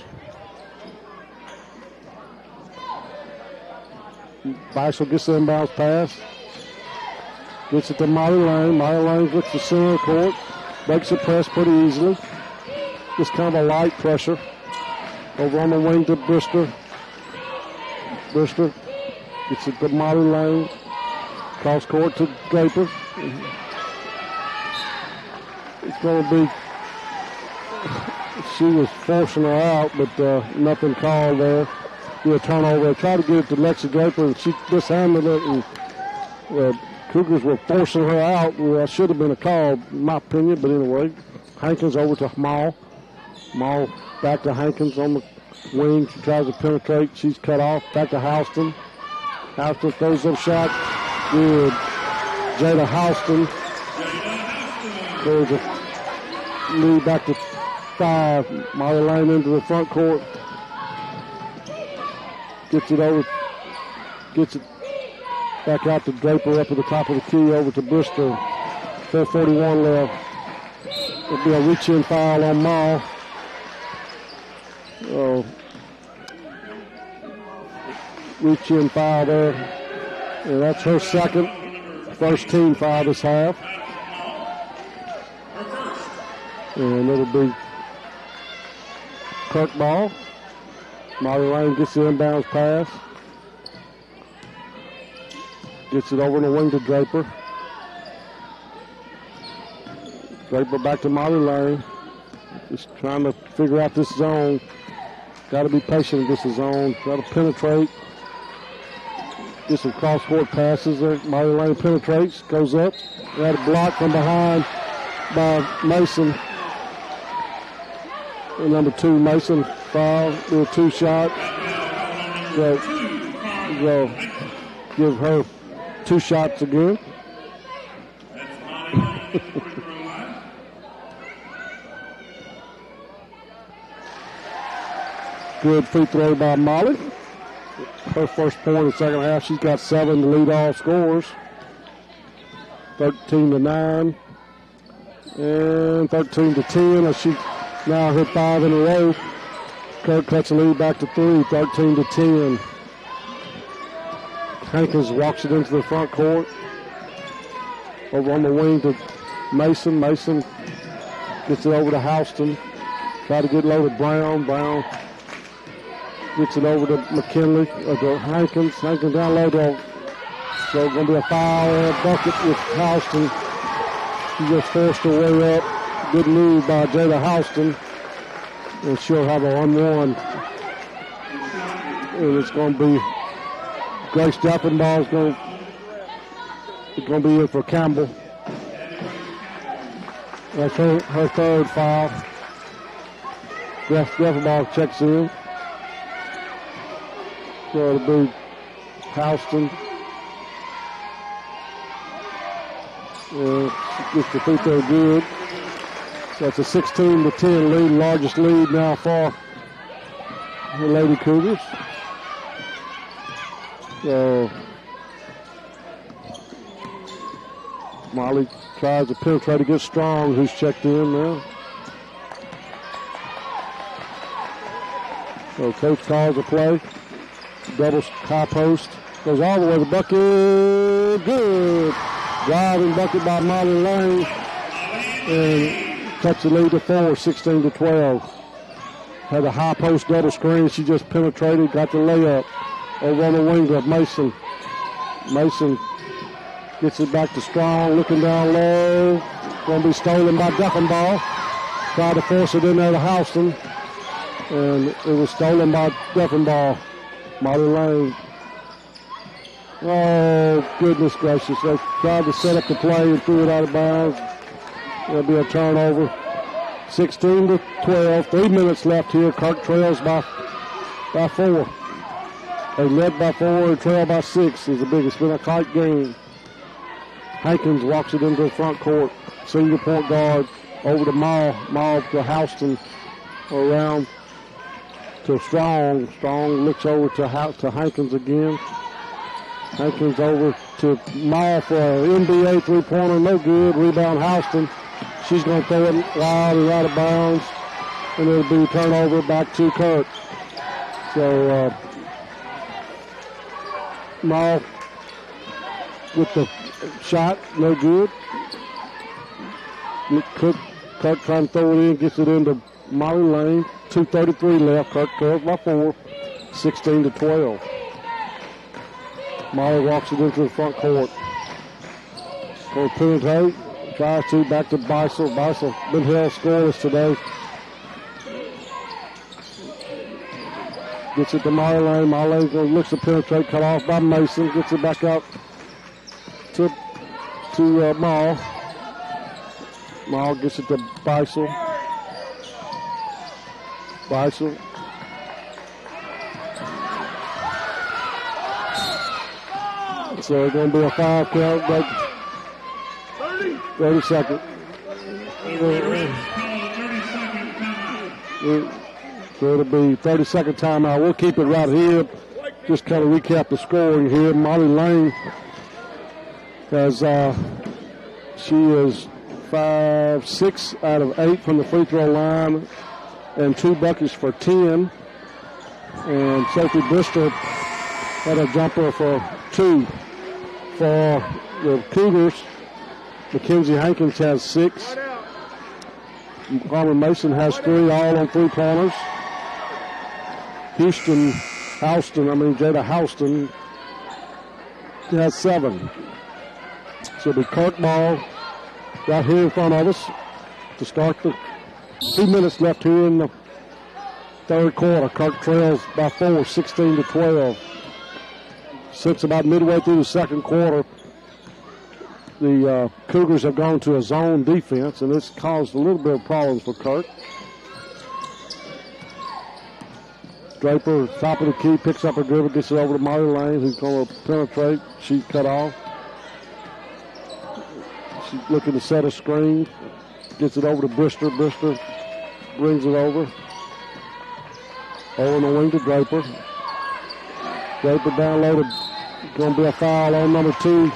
Bicel gets the inbounds pass. Gets it to Molly Lane. Molly Lane looks to center court. Breaks the press pretty easily. Just kind of a light pressure. Over on the wing to Brister. Brister gets it to Molly Lane. Cross court to Draper. It's going to be, she was forcing her out, but nothing called there. Be a turnover. I tried to get it to Lexi Draper, and she mishandled it, and Cougars were forcing her out. Well, should have been a call, in my opinion, but anyway. Hankins over to Maul. Maul back to Hankins on the wing. She tries to penetrate. She's cut off. Back to Houston. Houston throws up shot. Good. Jada Houston. There's a lead back to 5. Molly Lane into the front court. Gets it over. Gets it back out to Draper up at the top of the key over to Bristol. 4:41 left. It'll be a reach-in foul on Maul. Reach-in foul there. And that's her second. First team foul this half. And it'll be Kirk ball. Molly Lane gets the inbounds pass. Gets it over in the wing to Draper. Draper back to Molly Lane. Just trying to figure out this zone. Got to be patient against the zone. Got to penetrate. Get some cross-court passes there. Molly Lane penetrates, goes up. Got a block from behind by Mason. And number 2, Mason, foul, do a 2 shot. So give her 2 shots again. Good free throw by Molly. Her first point in the second half. She's got 7 to lead all scores. 13-9. And 13-10 as she now hit 5 in a row. Kirk cuts the lead back to 3, 13-10. Hankins walks it into the front court. Over on the wing to Mason. Mason gets it over to Houston. Try to get low to Brown. Brown gets it over to McKinley, or to Hankins. Hankins down low to, so it's going to be a foul and a bucket with Houston. She just forced her way up. Good move by Jada Houston. And she'll have a 1-1. And it's going to be Grace Jeffenball is going to be in for Campbell. That's her third foul. Jeffenball checks in. So it'll be Houston. Gets the free throw good. So it's a 16-10 lead, largest lead now for the Lady Cougars. So Molly tries to penetrate against Strong, who's checked in now. So coach calls a play. Double high post. Goes all the way to the bucket. Good. Driving bucket by Molly Lane. And cuts the lead to 4, 16-12. Had a high post double screen. She just penetrated, got the layup. Over on the wing to Mason. Mason gets it back to Strong, looking down low. Going to be stolen by Duffenball. Tried to force it in there to Houston. And it was stolen by Duffenball. Molly Lane. Oh, goodness gracious. They tried to set up the play and threw it out of bounds. It'll be a turnover. 16-12. 3 minutes left here. Kirk trails by 4. They led by 4 and trail by 6 is the biggest. It's been a tight game. Hankins walks it into the front court. Senior point guard over to Maul. Maul to Houston around to Strong. Strong looks over to Hankins again. Hankins over to Mall for an NBA three-pointer. No good. Rebound Houston. She's going to throw it wild and out of bounds. And it'll be turnover back to Kirk. So Mall with the shot. No good. Kirk trying to throw it in. Gets it into Molly Lane. 2:33 left. Kirk trails by 4. 16-12. Molly walks it into the front court. Going to penetrate. Tries to. Back to Beisel. Beisel been held scoreless today. Gets it to Molly Lane. Molly Lane looks to penetrate. Cut off by Mason. Gets it back out to Maul. Maul gets it to Beisel. Beisel. So it's going to be a 5 count. 30 seconds. So it'll be 30-second timeout. We'll keep it right here. Just kind of recap the scoring here. Molly Lane has, she is 6 out of 8 from the free throw line and 2 buckets for 10. And Sophie Bristol had a jumper for 2. For the Cougars, Mackenzie Hankins has 6. Carmen Mason has 3, all on 3-pointers. Jada Houston has 7. So it'll be Kirk ball right here in front of us to start the 2 minutes left here in the third quarter. Kirk trails by 4, 16-12. Since about midway through the second quarter, the Cougars have gone to a zone defense, and it's caused a little bit of problems for Kirk. Draper, top of the key, picks up a dribble, gets it over to Molly Lane, who's going to penetrate. She's cut off. She's looking to set a screen. Gets it over to Brister. Brister brings it over. Over in the wing to Draper. Draper down low to, going to be a foul on number 2,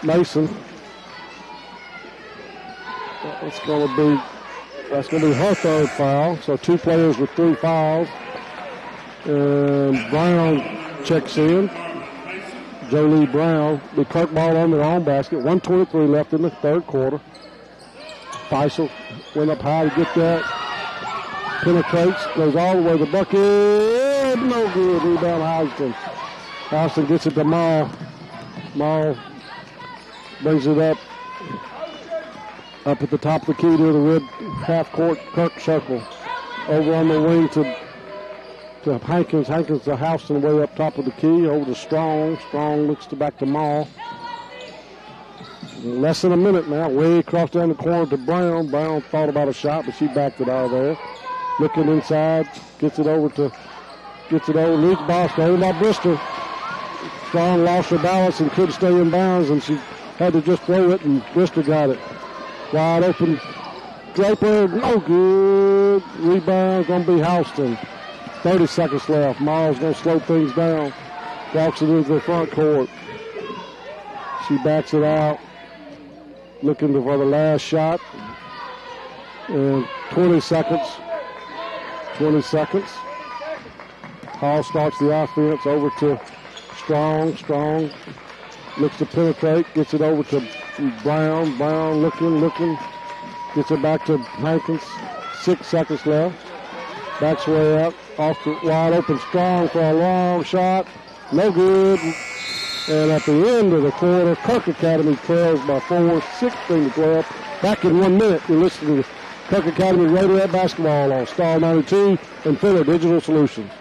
Mason. That's going to be her third foul. So 2 players with 3 fouls. And Brown checks in. Jolie Brown. The Kirk ball on their own basket. 1:23 left in the third quarter. Faisal went up high to get that. Penetrates. Goes all the way to the bucket. No good. Rebound Houston. Houston gets it to Maul. Maul brings it up at the top of the key to the red half-court Kirk circle. Over on the wing to Hankins. Hankins to Houston way up top of the key. Over to Strong. Strong looks back to Maul. Less than a minute now. Way across down the corner to Brown. Brown thought about a shot, but she backed it out of there. Looking inside. Gets it over. Leads Boston. Over by Bristol. Strong lost her balance and couldn't stay in bounds, and she had to just throw it, and Bristol got it. Wide open. Draper, no good. Rebound going to be Houston. 30 seconds left. Miles going to slow things down. Walks it into the front court. She backs it out. Looking for the last shot. And 20 seconds. 20 seconds. Hall starts the offense over to Strong. Strong looks to penetrate. Gets it over to Brown. Brown looking. Gets it back to Hankins. 6 seconds left. Backs way up. Off the wide open Strong for a long shot. No good. And at the end of the quarter, Kirk Academy trails by 4, 16-12. Back in 1 minute, you're listening to Kirk Academy Raiderette basketball on Star 92 and Fuller Digital Solutions.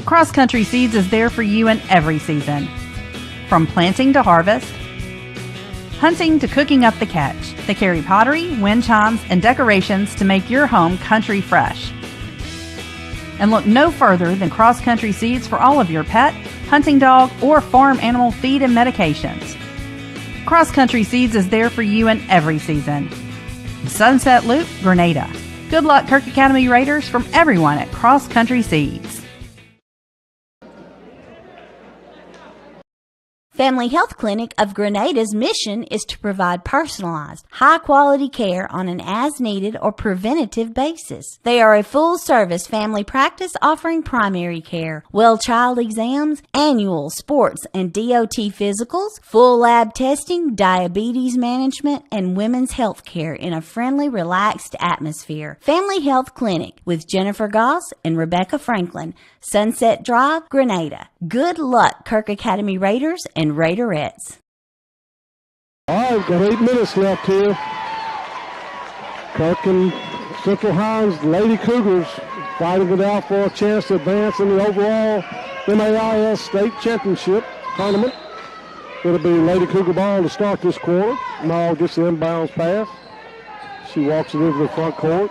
Cross Country Seeds is there for you in every season. From planting to harvest, hunting to cooking up the catch, they carry pottery, wind chimes, and decorations to make your home country fresh. And look no further than Cross Country Seeds for all of your pet, hunting dog, or farm animal feed and medications. Cross Country Seeds is there for you in every season. Sunset Loop, Grenada. Good luck, Kirk Academy Raiders, from everyone at Cross Country Seeds. Family Health Clinic of Grenada's mission is to provide personalized, high-quality care on an as-needed or preventative basis. They are a full-service family practice offering primary care, well child exams, annual sports and DOT physicals, full lab testing, diabetes management, and women's health care in a friendly, relaxed atmosphere. Family Health Clinic with Jennifer Goss and Rebecca Franklin, Sunset Drive, Grenada. Good luck, Kirk Academy Raiders and Raiderettes. All right, we've got 8 minutes left here. Kirk and Central Hinds Lady Cougars fighting it out for a chance to advance in the overall MAIS State Championship tournament. It'll be Lady Cougar ball to start this quarter. Maul gets the inbounds pass. She walks it into the front court.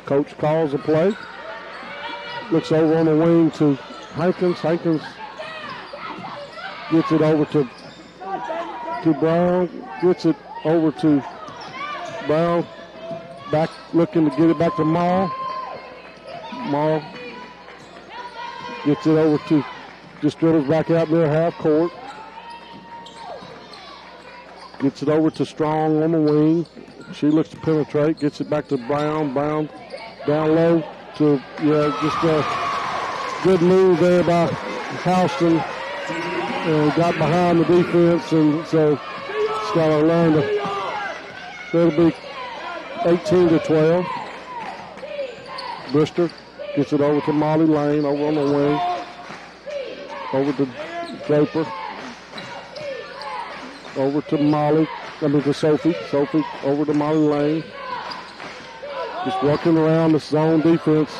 Coach calls the play. Looks over on the wing to Hankins. Hankins gets it over to Brown. Gets it over to Brown. Back looking to get it back to Maul. Maul gets it over to, just dribbles back out near half court. Gets it over to Strong on the wing. She looks to penetrate. Gets it back to Brown. Brown down low to, just a good move there by Houston. And got behind the defense, and so it's got to learn to, it'll be 18-12. Brister gets it over to Molly Lane, over on the wing. Over to Draper. Over to Sophie. Sophie over to Molly Lane. Just working around the zone defense.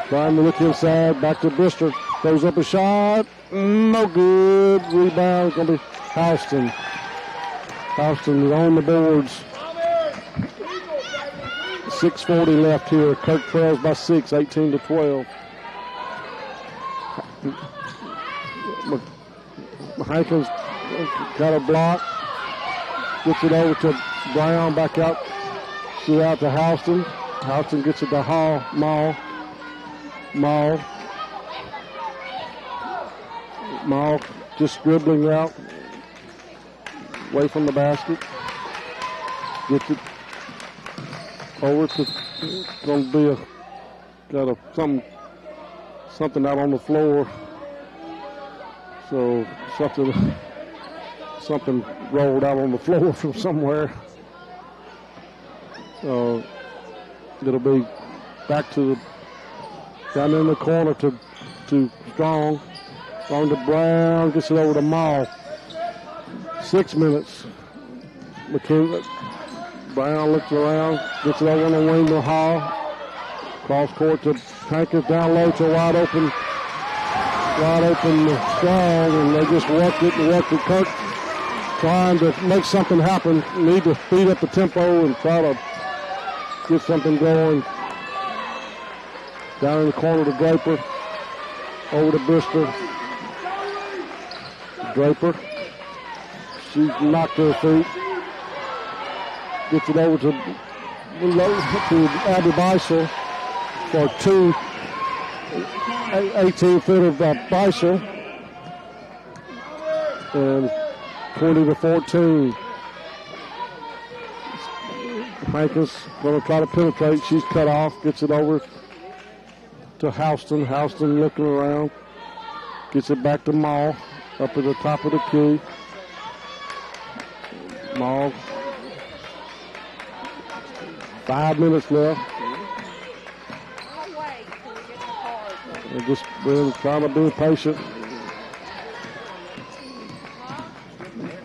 Trying to look inside, back to Brister. Goes up a shot. No good. Rebound going to be Houston. Houston is on the boards. 6:40 left here. Kirk trails by 6, 18-12. Hankins got a block. Gets it over to Brown. Back out. Out to Houston. Houston gets it to Maul. Maul just dribbling out away from the basket. Gets it over to, going to be something out on the floor. So something rolled out on the floor from somewhere. It'll be back to down in the corner to Strong. Strong to Brown, gets it over to Maul. 6 minutes. Brown looks around, gets it over on the wing to Hall. Cross court to Hankins, down low to wide open Strong, and they just worked it. Kirk trying to make something happen. Need to speed up the tempo and try to get something going. Down in the corner to Draper. Over to Brister. Draper. She's knocked to her feet. Gets it over to Abby Beisel for 18-foot of Beisel. And 20-14. Hankins going to try to penetrate. She's cut off. Gets it over to Houston. Houston looking around. Gets it back to Maul. Up at the top of the key. Maul. 5 minutes left. They're just trying to be patient.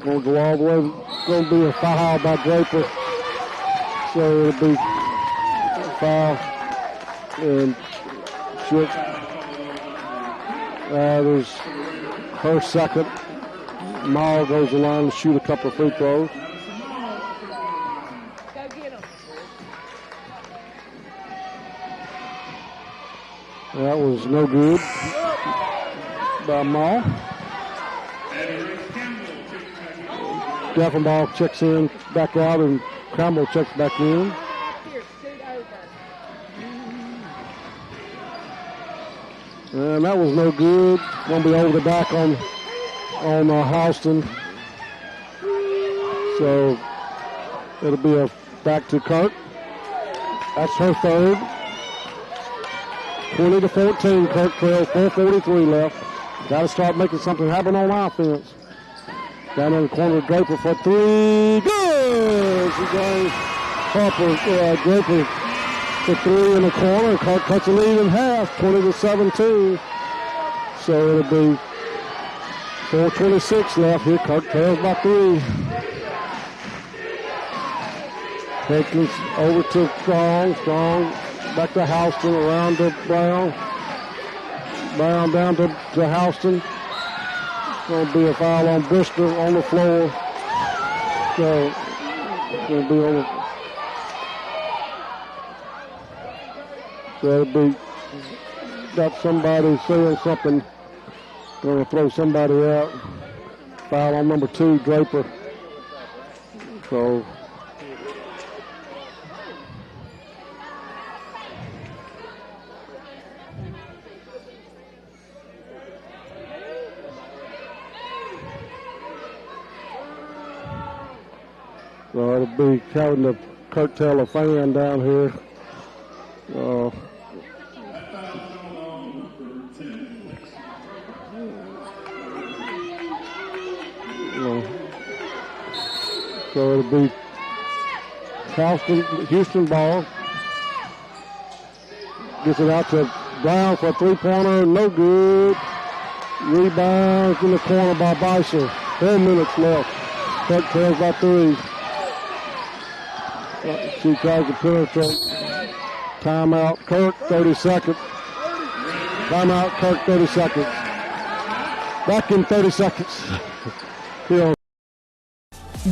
Going to go all the way. Going to be a foul by Draper. So it'll be a foul. And there's her second. Maul goes along to shoot a couple of free throws. That was no good by Maul. Gaffenball checks in, back out, and Campbell checks back in. And that was no good. Going to be over the back on Halston. So it'll be a back to Kirk. That's her third. 20-14. Kirk trails. 4:43 left. Got to start making something happen on offense. Down in the corner, Draper for three. Good! She goes Draper for three in the corner. Kirk cuts the lead in half, 20-17. So it'll be 4:26 left here. Kirk trails by three. Taking over to Strong. Strong back to Halston, around to Brown. Brown down to Halston. Going to be a foul on Bristol on the floor. So going to be on the. So it'll be got somebody saying something. Going to throw somebody out. Foul on number 2, Draper. So. So it'll be having to curtail a fan down here. So it'll be Houston ball. Gets it out to Brown for a three-pointer. No good. Rebounds in the corner by Bison. 4 minutes left. Kirk trails by 3. She tries to penetrate. Timeout, Kirk, 30 seconds. Timeout, Kirk, 30 seconds. Back in 30 seconds. Here.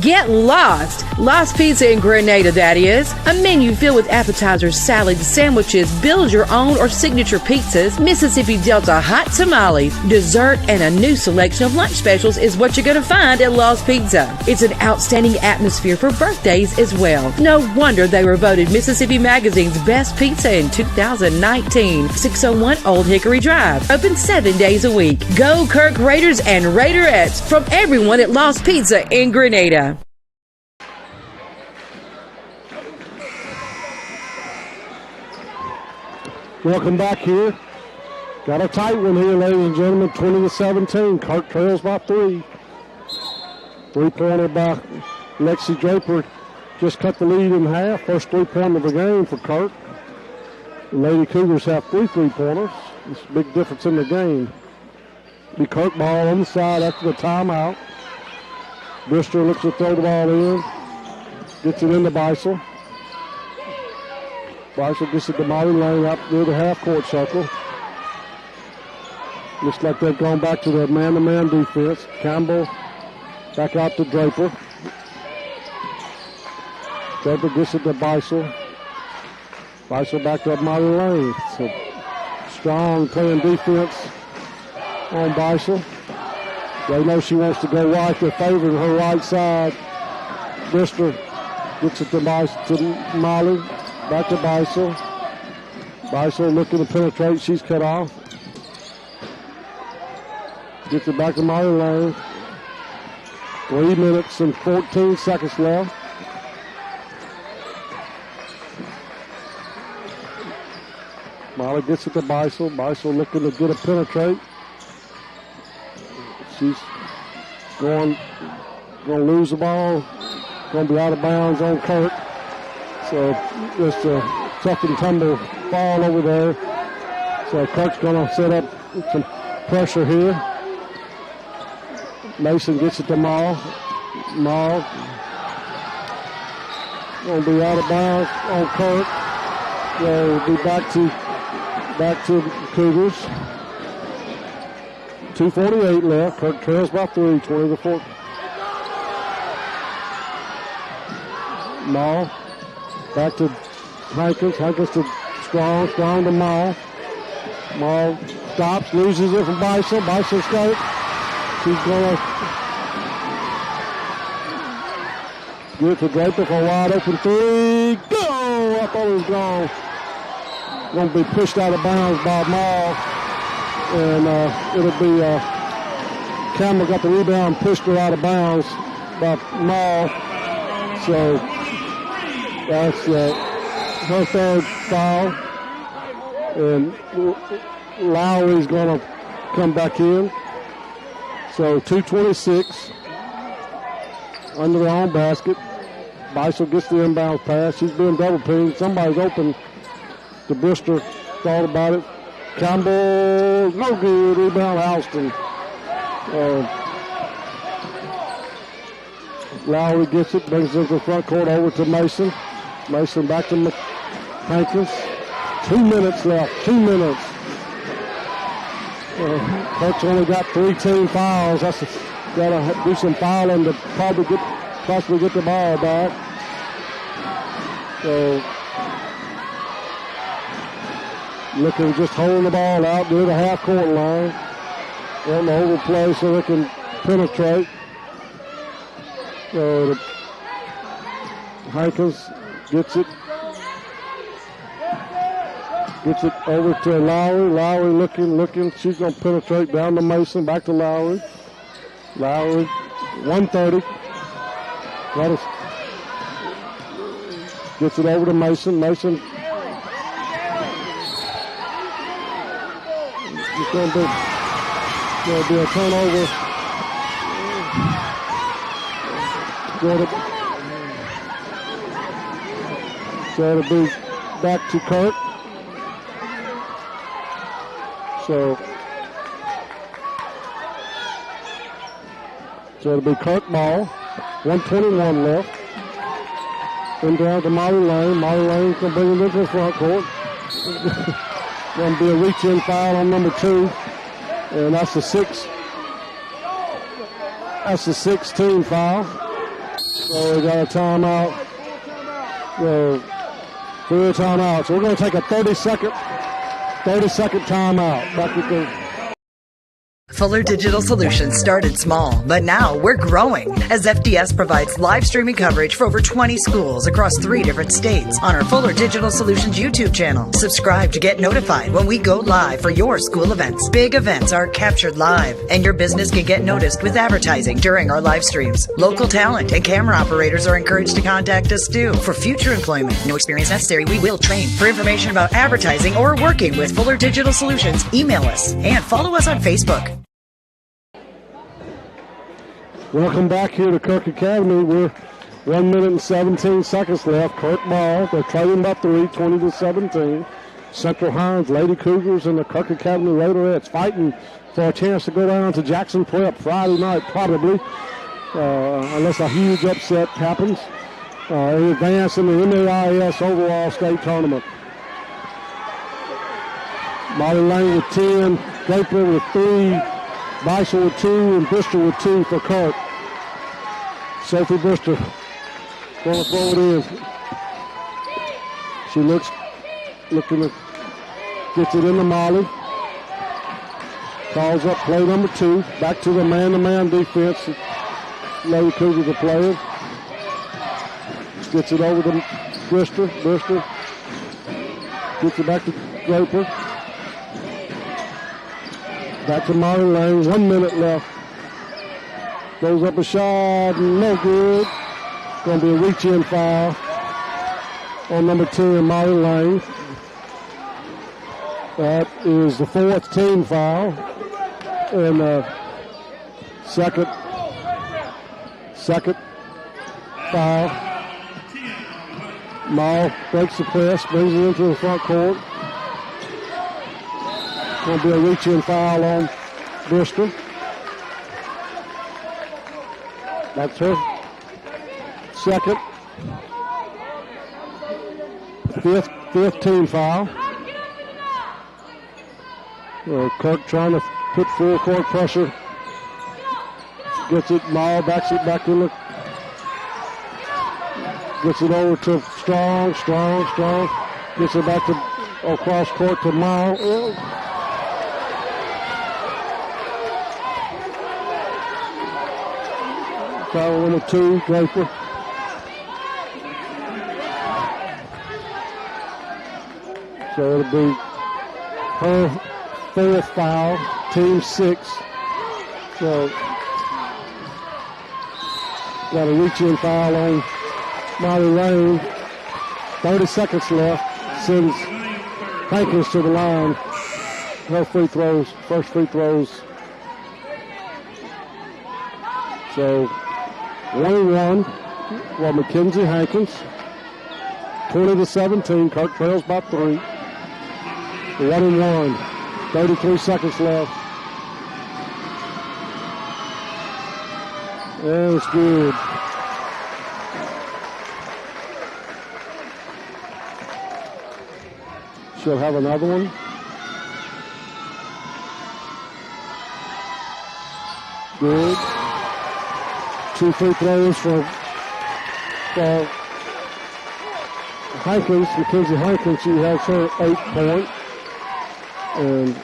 Get lost! Lost Pizza in Grenada, that is. A menu filled with appetizers, salads, sandwiches, build your own or signature pizzas, Mississippi Delta hot tamales, dessert, and a new selection of lunch specials is what you're going to find at Lost Pizza. It's an outstanding atmosphere for birthdays as well. No wonder they were voted Mississippi Magazine's best pizza in 2019. 601 Old Hickory Drive. Open 7 days a week. Go Kirk Raiders and Raiderettes from everyone at Lost Pizza in Grenada. Welcome back here. Got a tight one here, ladies and gentlemen. 20-17. Kirk trails by 3. Three-pointer by Lexi Draper. Just cut the lead in half. First three-pointer of the game for Kirk. The Lady Cougars have 3 three-pointers. It's a big difference in the game. The Kirk ball on the side after the timeout. Bristol looks to throw the ball in. Gets it into Bison. Bison gets it to Molly Lane up near the half-court circle. Looks like they've gone back to the man-to-man defense. Campbell back out to Draper. Draper gets it to Bison. Bison back to Molly Lane. So Strong playing defense on Bison. They know she wants to go right. They're favoring her right side. Bristol gets it to Molly. Back to Bison. Bison looking to penetrate. She's cut off. Gets it back to Molly Lane. 3 minutes and 14 seconds left. Molly gets it to Bison. Bison looking to get a penetrate. She's going to lose the ball. Going to be out of bounds on Kirk. So just a tough and tumble fall over there. So Kirk's going to set up some pressure here. Mason gets it to Maul. Maul going to be out of bounds on Kirk. They'll be back to Cougars. 2:48 left. Kirk trails by 3, 20-14. Maul. Back to Hankins. Hankins to Strong. Strong to Maul. Maul stops, loses it from Bison. Bison straight. She's going to give it to Draper for a wide open 3. Go! I thought it was gone. Going to be pushed out of bounds by Maul. And it'll be Campbell got the rebound, pushed her out of bounds by Maul. So that's her third foul. And Lowry's going to come back in. So 2:26 under their own basket. Beisel gets the inbound pass. She's being double pinged. Somebody's open. The Brister thought about it. Campbell, no good. Rebound, Alston. Lowry gets it, brings it to the front court over to Mason. Mason back to Hankins. 2 minutes left. 2 minutes. Kirk's only got 3 team fouls. That's got to do some fouling to possibly get the ball back. So looking just holding the ball out near the half court line. On the overplay so they can penetrate. So Hankins gets it. Gets it over to Lowry. Lowry looking. She's going to penetrate down to Mason. Back to Lowry. Lowry, 130. Gets it over to Mason. Mason. It's going to be a turnover. So it'll be back to Kirk. So it'll be Kirk ball. 1:21 left. Then down to Molly Lane. Molly Lane's going to bring it into the front court. Going to be a reach-in foul on number 2. And that's the 16th foul. So we got a timeout. Clear timeout. So we're going to take a 30-second timeout. Back at the Fuller Digital Solutions started small, but now we're growing as FDS provides live streaming coverage for over 20 schools across 3 different states on our Fuller Digital Solutions YouTube channel. Subscribe to get notified when we go live for your school events. Big events are captured live, and your business can get noticed with advertising during our live streams. Local talent and camera operators are encouraged to contact us too for future employment. No experience necessary. We will train. For information about advertising or working with Fuller Digital Solutions, email us and follow us on Facebook. Welcome back here to Kirk Academy. We're 1 minute and 17 seconds left. Kirk ball. They're trailing by 3, 20-17. Central Hinds, Lady Cougars, and the Kirk Academy Raiderettes fighting for a chance to go down to Jackson Prep Friday night, probably, unless a huge upset happens. In advance in the MAIS overall state tournament. Molly Lane with 10, Draper with 3. Beisel with 2 and Brister with 2 for Kirk. Sophie Brister going to throw it in. She looking to gets it into Molly. Calls up play number 2. Back to the man-to-man defense. Lady Cougars are playing. Gets it over to Brister. Brister gets it back to Draper. Back to Molly Lane, 1 minute left. Goes up a shot, no good. Going to be a reach-in foul on number 2 in Molly Lane. That is the 4th team foul. And second foul. Maul breaks the press, brings it into the front court. Going to be a reach-in foul on Brister. That's her second. Fifth team foul. Kirk trying to put full court pressure. Gets it, Maul backs it back in the. Gets it over to Strong. Gets it back to across court to Maul. Foul number 2, Draper. So it'll be her fourth foul, team 6. So, got a reach-in foul on Molly Lane. 30 seconds left. Sends Hankins to the line. Her free throws, first free throws. So, 1-1 for Mackenzie Hankins. 20-17. Kirk trails by 3. 1-1. 33 seconds left. And it's good. She'll have another one. Good. 2 free throws for Hankins, Mackenzie Hankins. She has her 8 point. And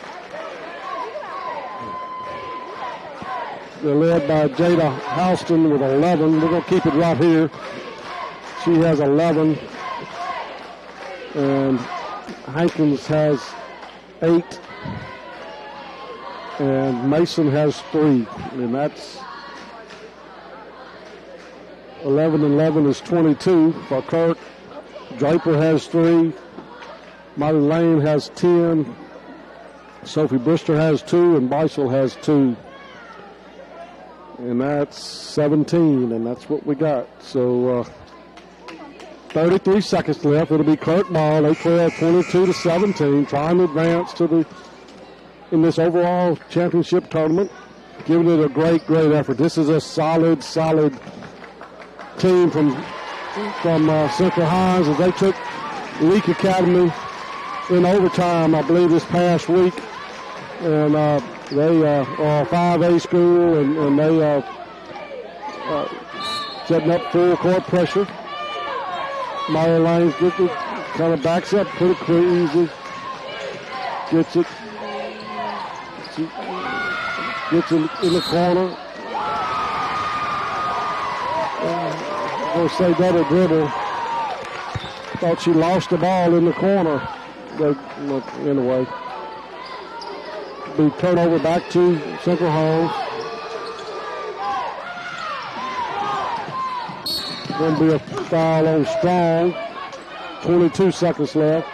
they're led by Jada Houston with 11. We're going to keep it right here. She has 11. And Hankins has 8. And Mason has 3. And that's 11 is 22 for Kirk. Draper has 3. Molly Lane has 10. Sophie Brister has 2, and Beisel has 2. And that's 17, and that's what we got. So 33 seconds left. It'll be Kirk ball. They trail 22-17, trying to advance in this overall championship tournament. Giving it a great effort. This is a solid team from Central Hinds, as they took Leak Academy in overtime, I believe, this past week. And they are a 5A school, and they are setting up full court pressure. Molly Lanes gets it, kind of backs up pretty easy. Gets it in the corner. I'm going to say double dribble. Thought she lost the ball in the corner. But anyway, be turnover back to Central Hall. Going to be a foul on Strong. 22 seconds left.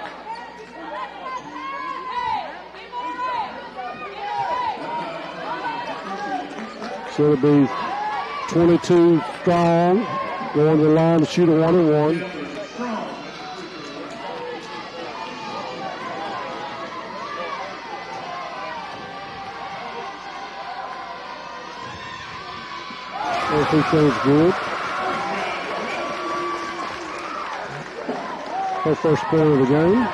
So it'll be 22 Strong going to the line to shoot a 1-and-1. Everything's good. Her first point of the game.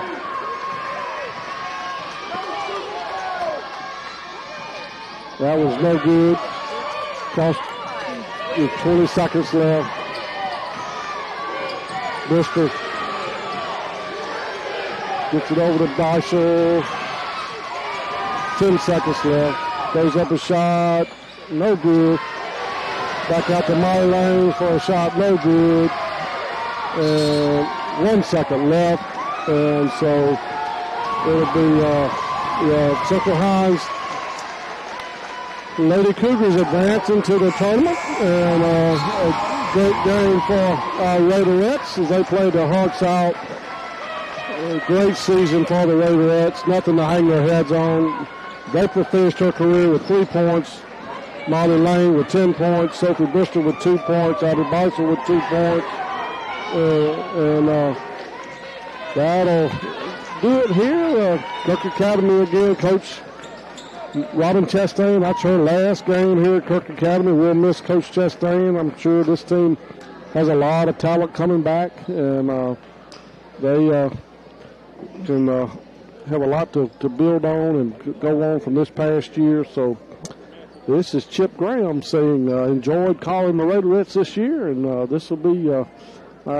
That was no good. Cost with 20 seconds left. Brister gets it over to Beisel. 10 seconds left. Goes up a shot. No good. Back out to Molly Lane for a shot, no good. And 1 second left. And so it'll be Central Hinds Lady Cougars advancing to the tournament. And a great game for Raiderettes as they played their hearts out. A great season for the Raiderettes. Nothing to hang their heads on. Draper finished her career with 3 points. Molly Lane with 10 points, Sophie Brister with 2 points, Abby Beisel with 2 points, and that'll do it here. Kirk Academy again, Coach Robin Chastain. That's her last game here at Kirk Academy. We'll miss Coach Chastain. I'm sure this team has a lot of talent coming back, and they can have a lot to build on and go on from this past year. So. This is Chip Graham saying, enjoyed calling the Raiderettes this year, and this will be our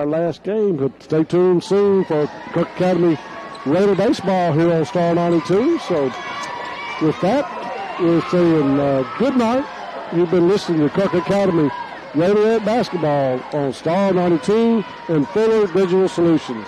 last game. But stay tuned soon for Kirk Academy Raider baseball here on Star 92. So with that, we're saying good night. You've been listening to Kirk Academy Raiderette basketball on Star 92 and Fuller Digital Solutions.